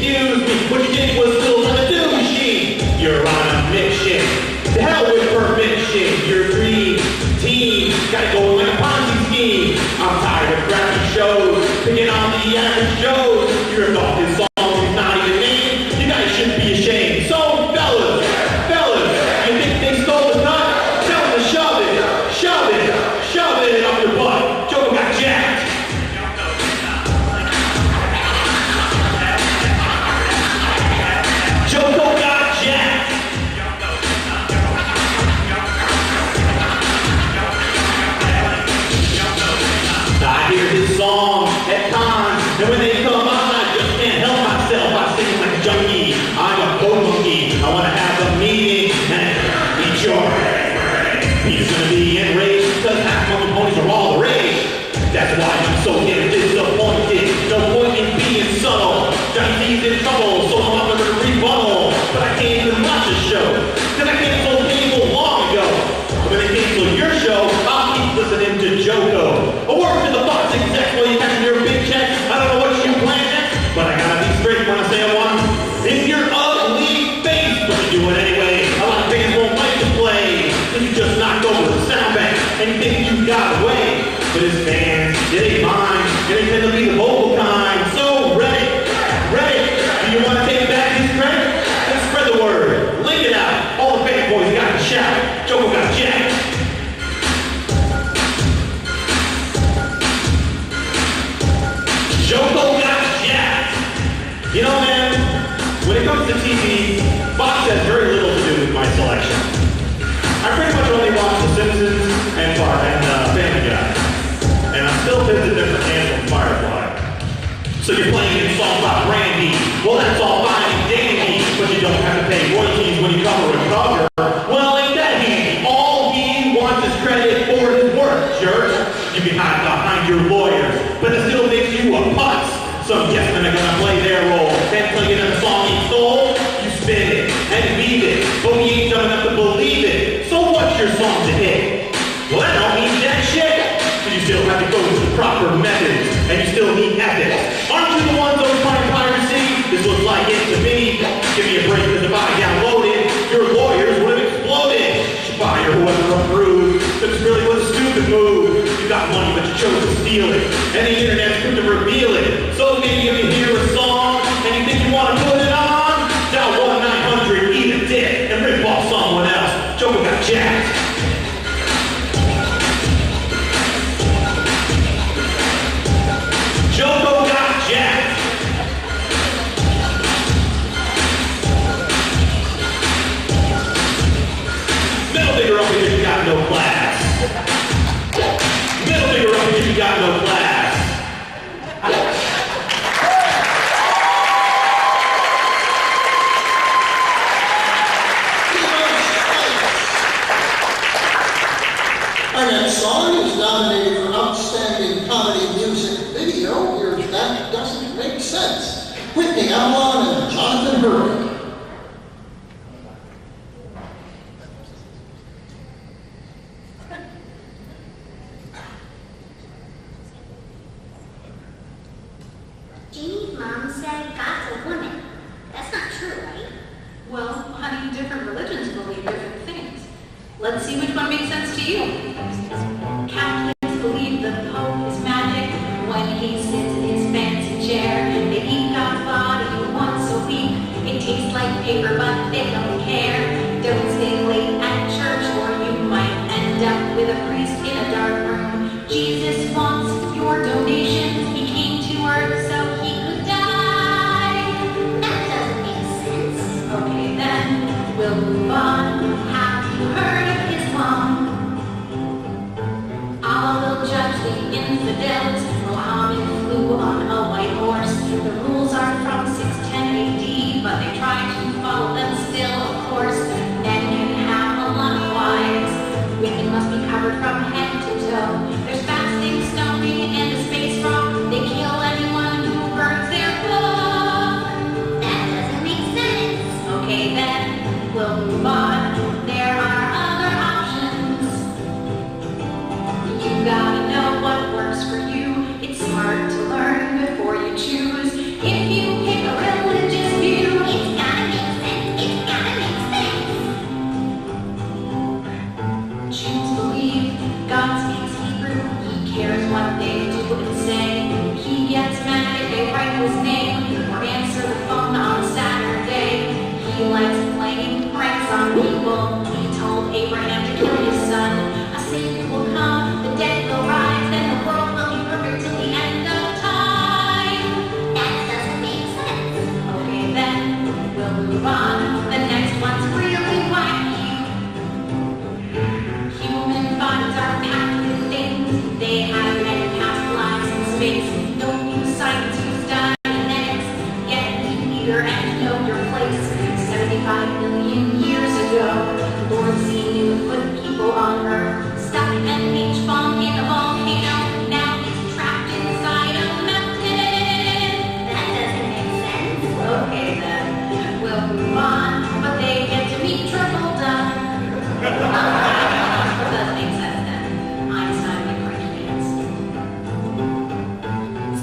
What you did was still on a do machine. You're on a mission. The hell with perfection. Your dream team gotta go like a Ponzi scheme. I'm tired of crappy shows, picking on the average Joes. You ripped off this song, it's not even named. You guys shouldn't be ashamed. So, fellas, you think they stole the nut? Tell them to shove it up your butt. Joko got jacked. Joko got jacked. I hear this song at times, and when they come on, I just can't help myself. I sing like a junkie. I'm a boat monkey. I want to have a meeting and eat your He's gonna be enraged because half monkey ponies are all the rage. That's why I'm so damn disappointed. No point in being subtle. Johnny D's in trouble, so I'm not gonna rebuttal. But I can't even watch the show, because I canceled people long ago. When they cancel your show, I'll keep listening to Joko. A word to the box exec while you catch your big check. I don't know what you plan next, but I gotta be straight when I say I want. In your ugly face, but you do it anyway. A lot of fans won't like to play, so you just knock over the sound bank and you think you got away. But his fans, it ain't mine. It ain't tend to be the vocal kind. So ready. Do you want to take back his credit? Then spread the word. Link it out. All the fanboys got to shout. Joko got jacked. Joko got jacked. You know, man, when it comes to TV, Fox has very little to do with my selection. I pretty much only watch The Simpsons and Family Guy. And I'm still pissed at different hands from Firefly. So you're playing a song about Randy. Well, that's all fine and dandy, but you don't have to pay royalties when you cover a cover. Well, ain't that handy? All he wants is credit for his work, jerk. You can hide behind your lawyers, but it still makes you a putz. Some yes men are gonna play their role and play it in a song he stole. You spin it and leave it, but we ain't dumb enough to believe it. So what's your song to hit? Well, that don't mean jack shit. You still have to go through the proper methods, and you still need ethics. Aren't you the ones always fighting piracy? This looks like it to me. Give me a break, because if I downloaded, your lawyers would have exploded. Fire whoever approved. This really was a stupid move. You got money, but you chose to steal it, and the internet's quick to reveal it. So maybe if you hear a song, and you think you want to put it on, dial 1-900, eat a dick, and rip off someone else. Joko got jacked. Joko got jacked. Middle finger up because you got no class. Middle finger up because you got no class. is nominated for Outstanding Comedy Music Video. Here's That Doesn't Make Sense. Whitney Avalon and Jonathan Hurley. Jeannie's mom said God's a woman. That's not true, right? Well, honey, different religions believe different things. Let's see which one makes sense to you. Catholics believe the Pope is magic when he sits in his fancy chair. They eat God's body once a week. It tastes like paper, but they don't care. Don't stay late at church or you might end up with a priest in a dark room. Jesus wants your donations. He came to earth so he could die. That doesn't make sense. Okay, then we'll move on. Have you heard of Islam? Allah will judge the infidels. Muhammad flew on a white horse. The rules are from 610 AD, but they try to follow them still, of course. Men can have a lot of wives. Women must be covered from head to toe. There's fasting, stoning, and a space rock. They kill anyone who burns their book. That doesn't make sense. Okay, then we'll move on. There are other options. You gotta know what works for you. It's smart to learn before you choose. If you pick a religious view, It's gotta make sense. It's gotta make sense. Jews believe God speaks Hebrew. He cares what they do and say. He gets mad if they write his name or answer the phone on Saturday. He likes playing pranks on people. He told Abraham to kill his son. A Savior will come, the dead will rise, then the world will be perfect till the end of time. That doesn't make sense. Okay, then we'll move on. The next one's really wacky. Human bodies are packed with things. They have many past lives in space. Don't use science, use dynamics. Get a meat eater and know your place. 75 million years ago, Lord C knew to put people on Earth. Stuck an H-bomb in a volcano. Now he's trapped inside a mountain. That doesn't make sense. Okay then, we'll move on, but they get to meet triple done. Doesn't make sense then. Einstein and French dance.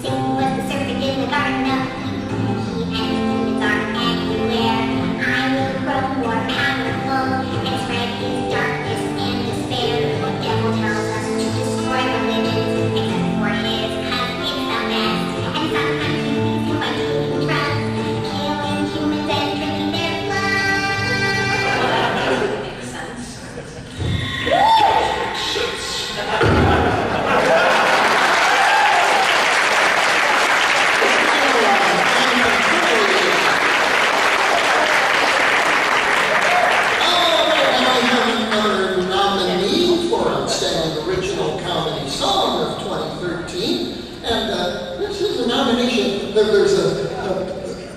Satan was the serpent in the garden of Eden. He and demons are everywhere. I will grow more powerful and spread his darkness and despair. The devil tells us to destroy religions, except for his, 'cause it's the best. And sometimes we please him by taking drugs, killing humans and drinking their blood. That doesn't make sense. Another nominee for Outstanding Original Comedy Song of 2013, and this is a nomination.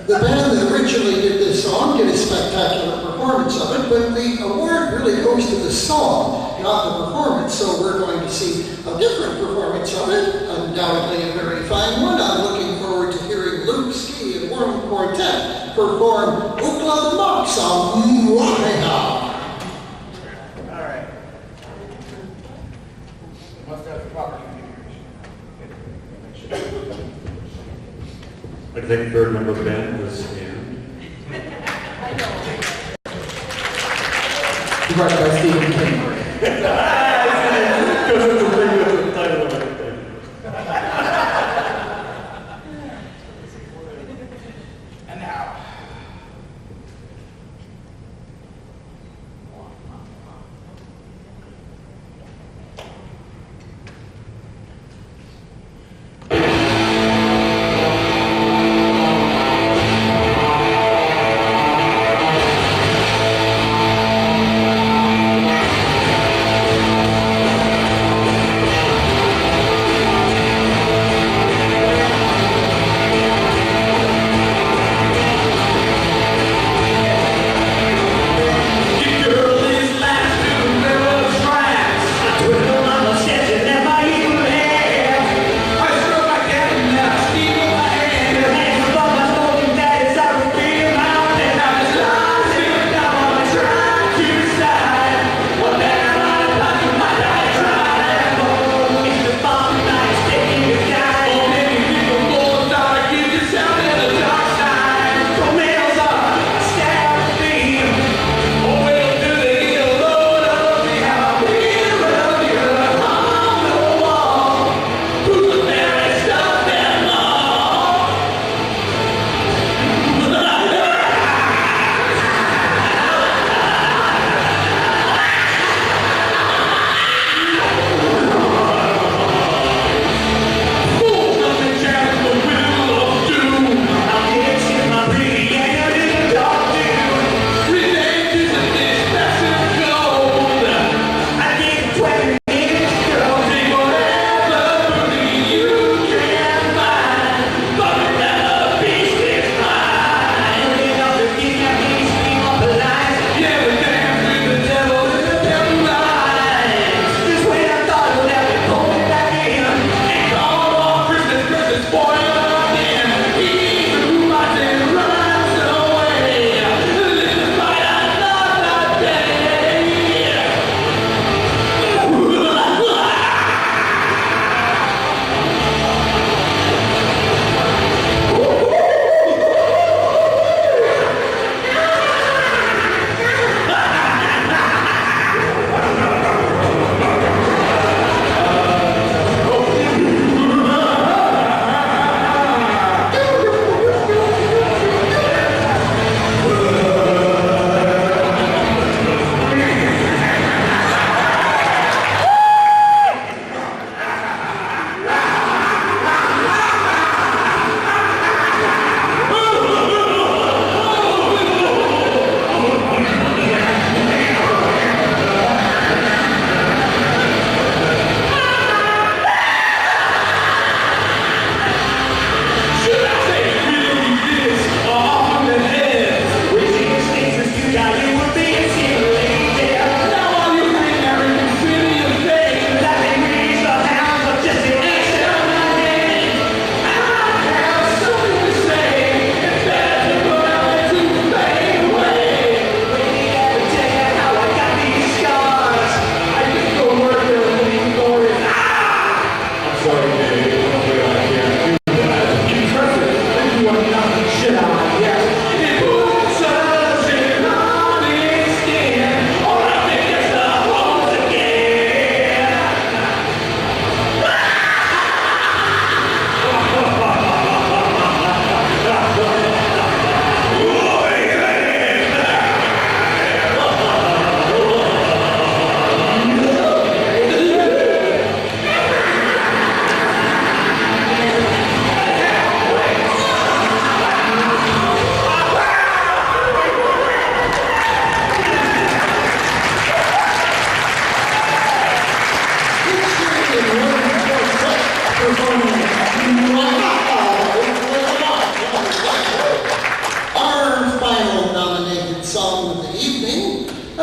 The band that originally did this song did a spectacular performance of it, but the award really goes to the song, not the performance. So we're going to see a different performance of it, undoubtedly a very fine one. I'm looking forward to hearing Luke Ski and Worm Quartet perform Ookla Mock song, Mwah. I think third member of the band was Ann. Directed by Stephen King. Because it's a pretty good title of everything. And now. That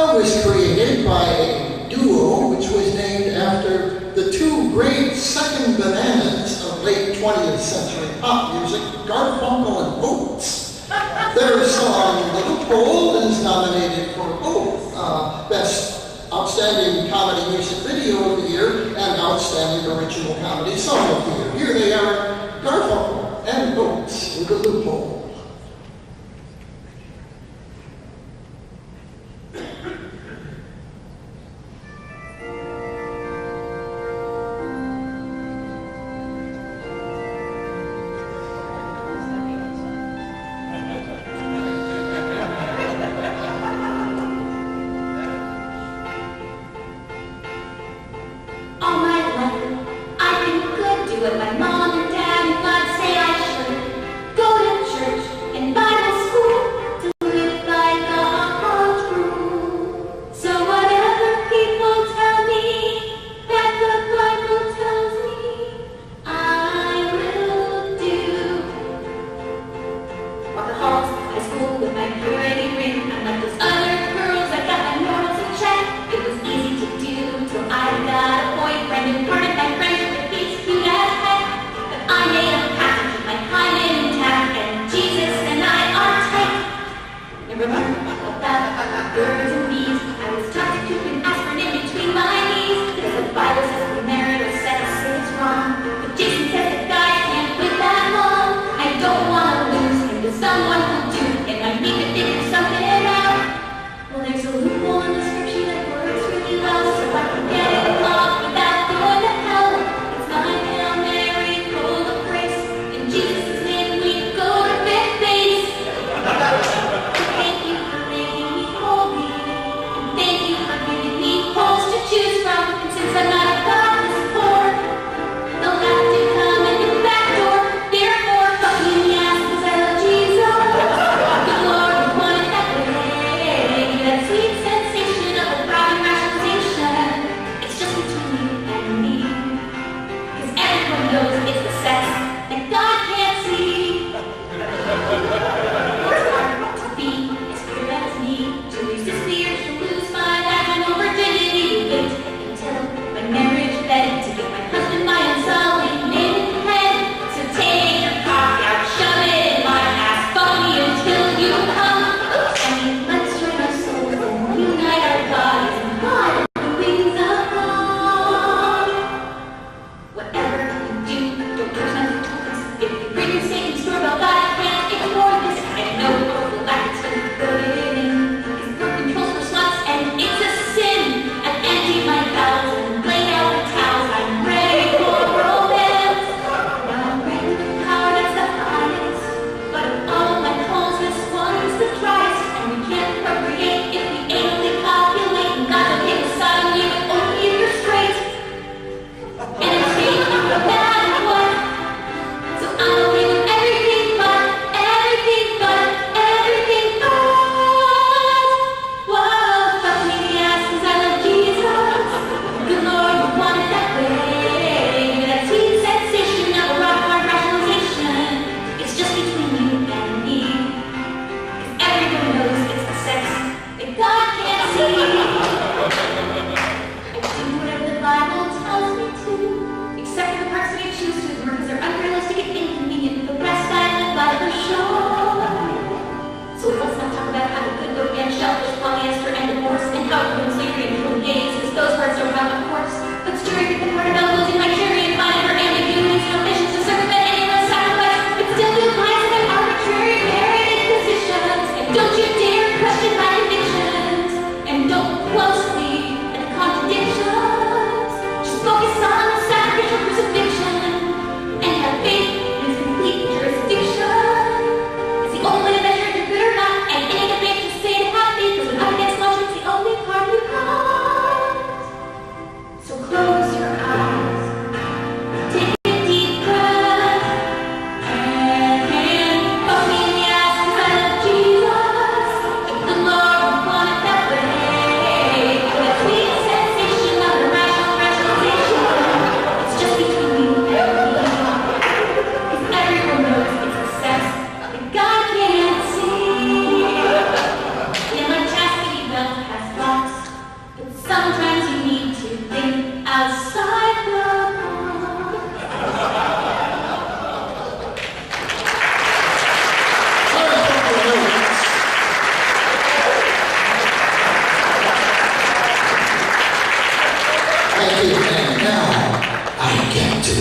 That was created by a duo which was named after the two great second bananas of late 20th century pop music, Garfunkel and Oates. Their song Little Pole is nominated for both Best Outstanding Comedy Music Video of the Year and Outstanding Original Comedy Song of the Year. Here they are, Garfunkel and Oates with The Loophole. All my life, I've been good, do what my mom and dad and God say I should. Go to church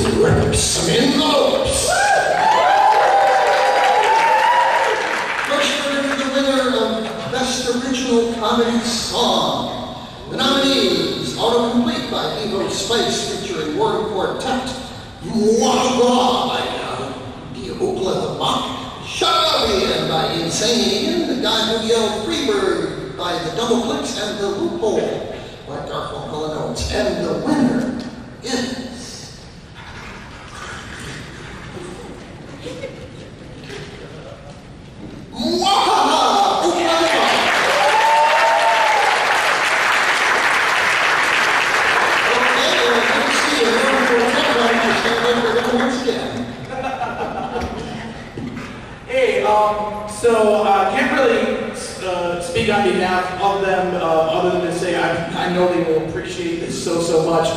Rippers, some envelopes. First, we're to the winner of Best Original Comedy Song. The nominees, Autocomplete by Evo Spice featuring Word Quartet, Mwah Mwah by Diogla the Mock, Shut Up Ian by Insane Ian, The Guy Who Yelled Freebird by The Double Clicks, and The Loophole by Garfunkel and Oates. And the winner is... Mwahaha! Hey, so I can't really speak on behalf of them other than to say I know they will appreciate this so much.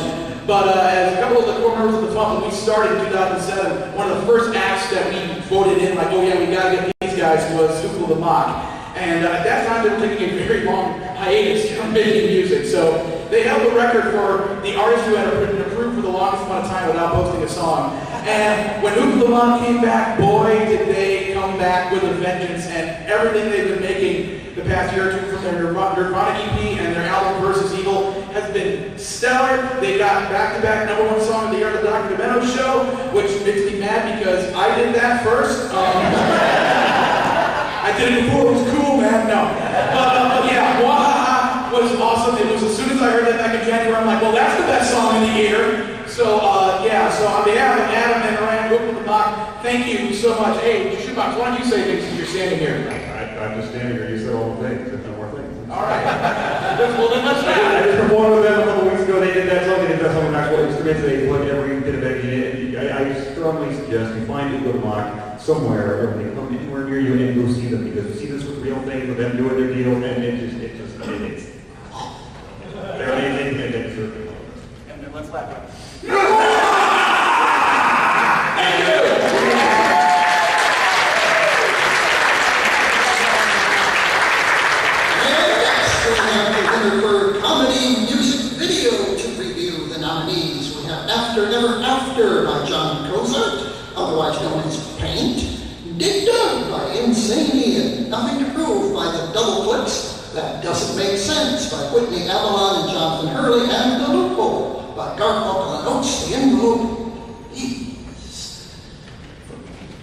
But as a couple of the core members of the FuMP, when we started in 2007, one of the first acts that we voted in, like, oh yeah, we gotta get these guys, was Hoopla the Mock. And at that time, they were taking a very long hiatus from making music. So they held the record for the artist who had been approved for the longest amount of time without posting a song. And when Hoopla the Mock came back, boy, did they come back with a vengeance. And everything they've been making the past year or two from their Nirvana EP and their album Versus Evil has been stellar. They got back-to-back #1 song of the year on the Dr. Memo show, which makes me mad because I did that first. I did it before, it was cool, man, no. But yeah, Wahaha was awesome. It was as soon as I heard that back in January, I'm like, well, that's the best song in the year. So yeah, so on behalf of Adam and Ryan, Hoopla the Mock, thank you so much. Hey, Shoebox, why don't you say things since you're standing here? I'm just standing here, you said all the things, there's no more things. All right. Well, then let's I just performed with them a couple weeks ago, they did that song, they did that song with actual instruments, they plug every bit of it. I strongly suggest you find Hoopla the Mock somewhere, or they come anywhere near you and go see them, because you see this with real things, with them doing their deal, and it's they're amazing, and it's And then let's laugh. For comedy music video to review the nominees, we have After Never After by John Cozart, otherwise known as Paint, Dig Dug by Insane Ian, Nothing to Prove by The Double Clicks, That Doesn't Make Sense by Whitney Avalon and Jonathan Hurley, and The Loophole by Garfunkel and Oates. The envelope is for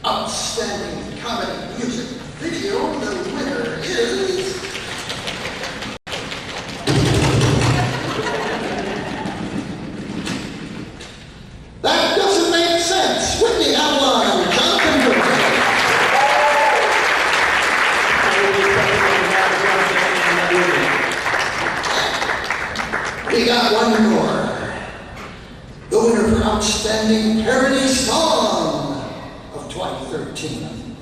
outstanding comedy music video. The winner is... That Doesn't Make Sense, Whitney Avalon and Jonathan Hurley. We got one more. The winner for Outstanding Parody Song of 2013.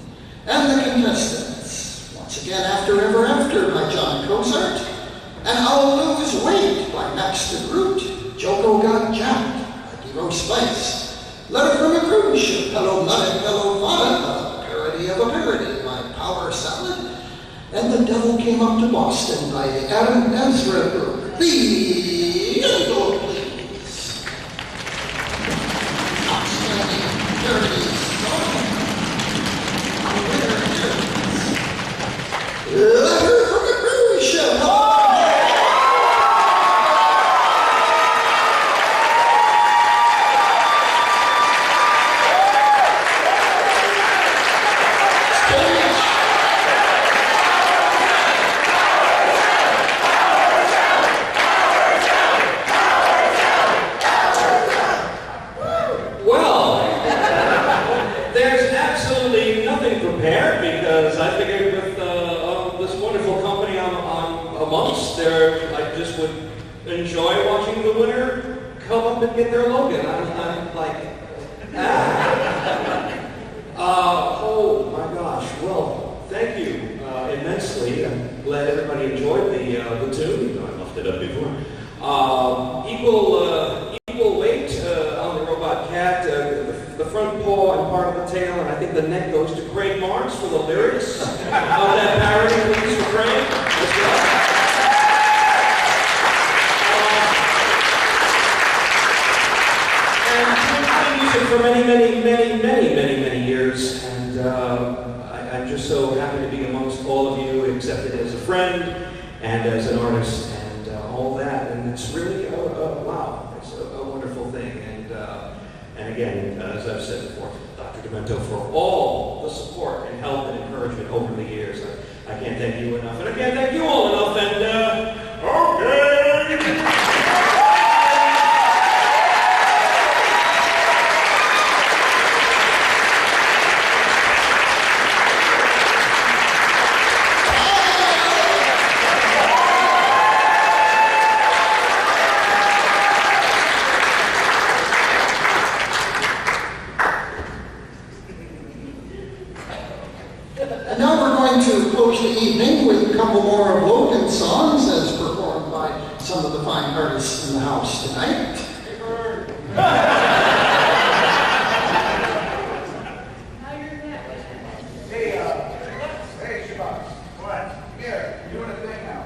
And the contestants, once again, After Ever After by John Cozart, and I'll Lose Weight by Max the Groot, Joko Got Jacked by Devo Spice, Letter from a Cruise Ship, Hello Nutted, Hello Fun, a parody of a parody by Power Salad, and The Devil Came Up to Boston by the Adam Ezra Group. The envelope, please. Outstanding parody song. The winner is Letter from a Cruise Ship. I just would enjoy watching the winner come up and get their Logan. I'm like, oh my gosh. Well, thank you immensely. I'm glad everybody enjoyed the tune. You know, I left it up before. Equal weight on the robot cat. The front paw and part of the tail, and I think the neck goes to Craig Marks for the lyrics of that parody. Please for Craig. Let's go. accepted as a friend and as an artist and all that. And it's really, wow, it's a wonderful thing. And again, as I've said before, Dr. Demento, for all the support and help and encouragement over the years. I can't thank you enough. And I can't thank you all enough. And, okay. And now we're going to close the evening with a couple more of Logan's songs as performed by some of the fine artists in the house tonight. Hey, Shabazz. What? Here, you're doing a thing now.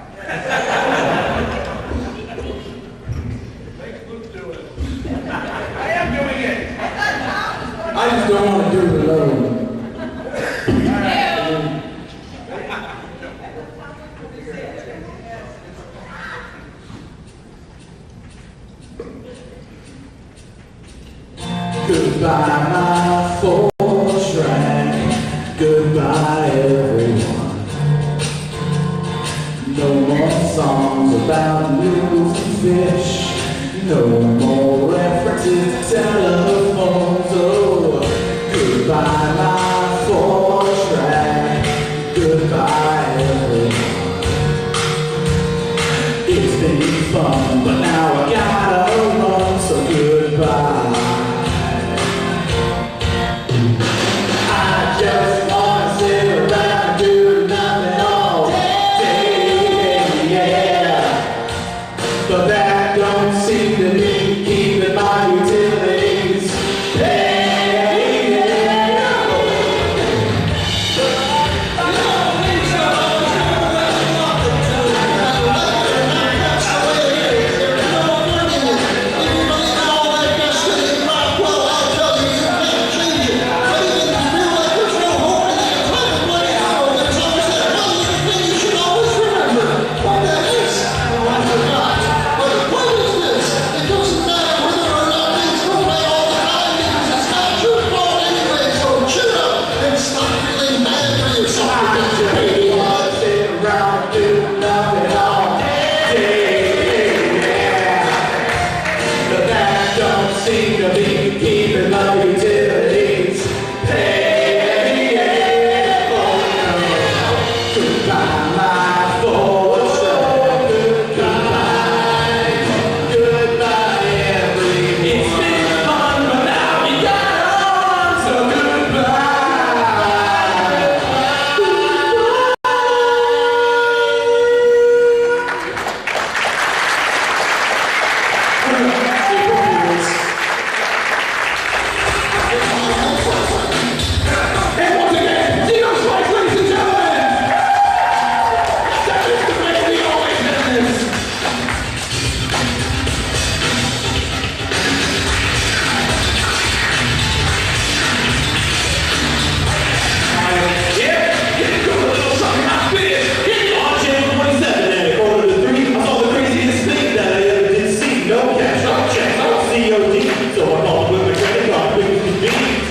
Make Luke do it. I am doing it. I just don't want to do it alone. Goodbye, my four-track. Goodbye, everyone. No more songs about news and fish. No more references to telephones. Oh, goodbye, my four-track. Goodbye, everyone. It's been fun, but now I gotta run. So goodbye. Just wanna sit around and do nothing all day, yeah. But that don't seem to be keeping my utilities paid, yeah.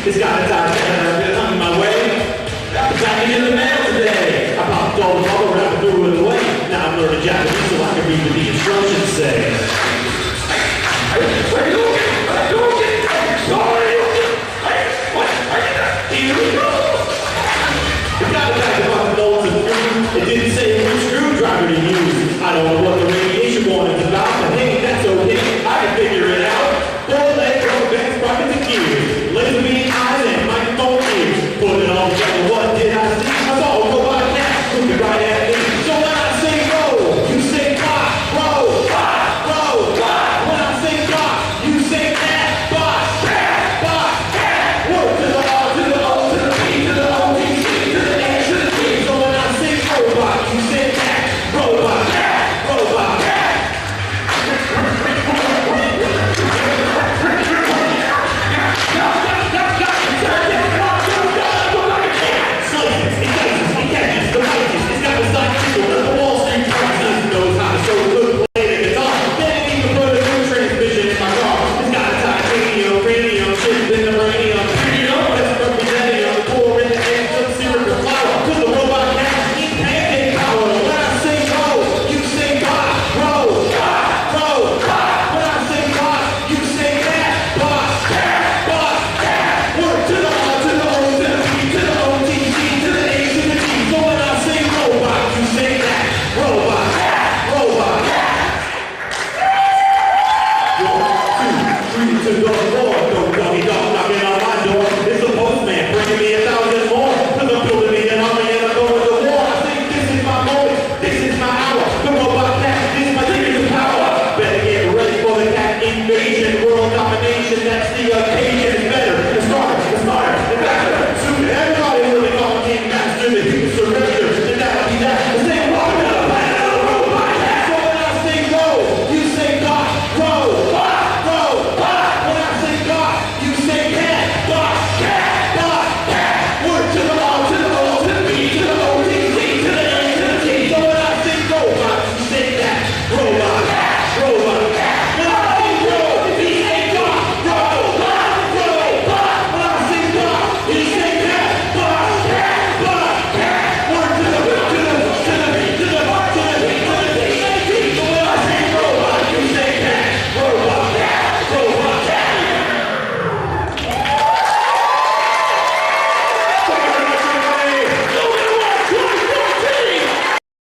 It's got a time and I'm on my way. Got me in the mail today. I popped all the bubble wrap and threw it away. Now I'm learning Japanese so I can read what the instructions say.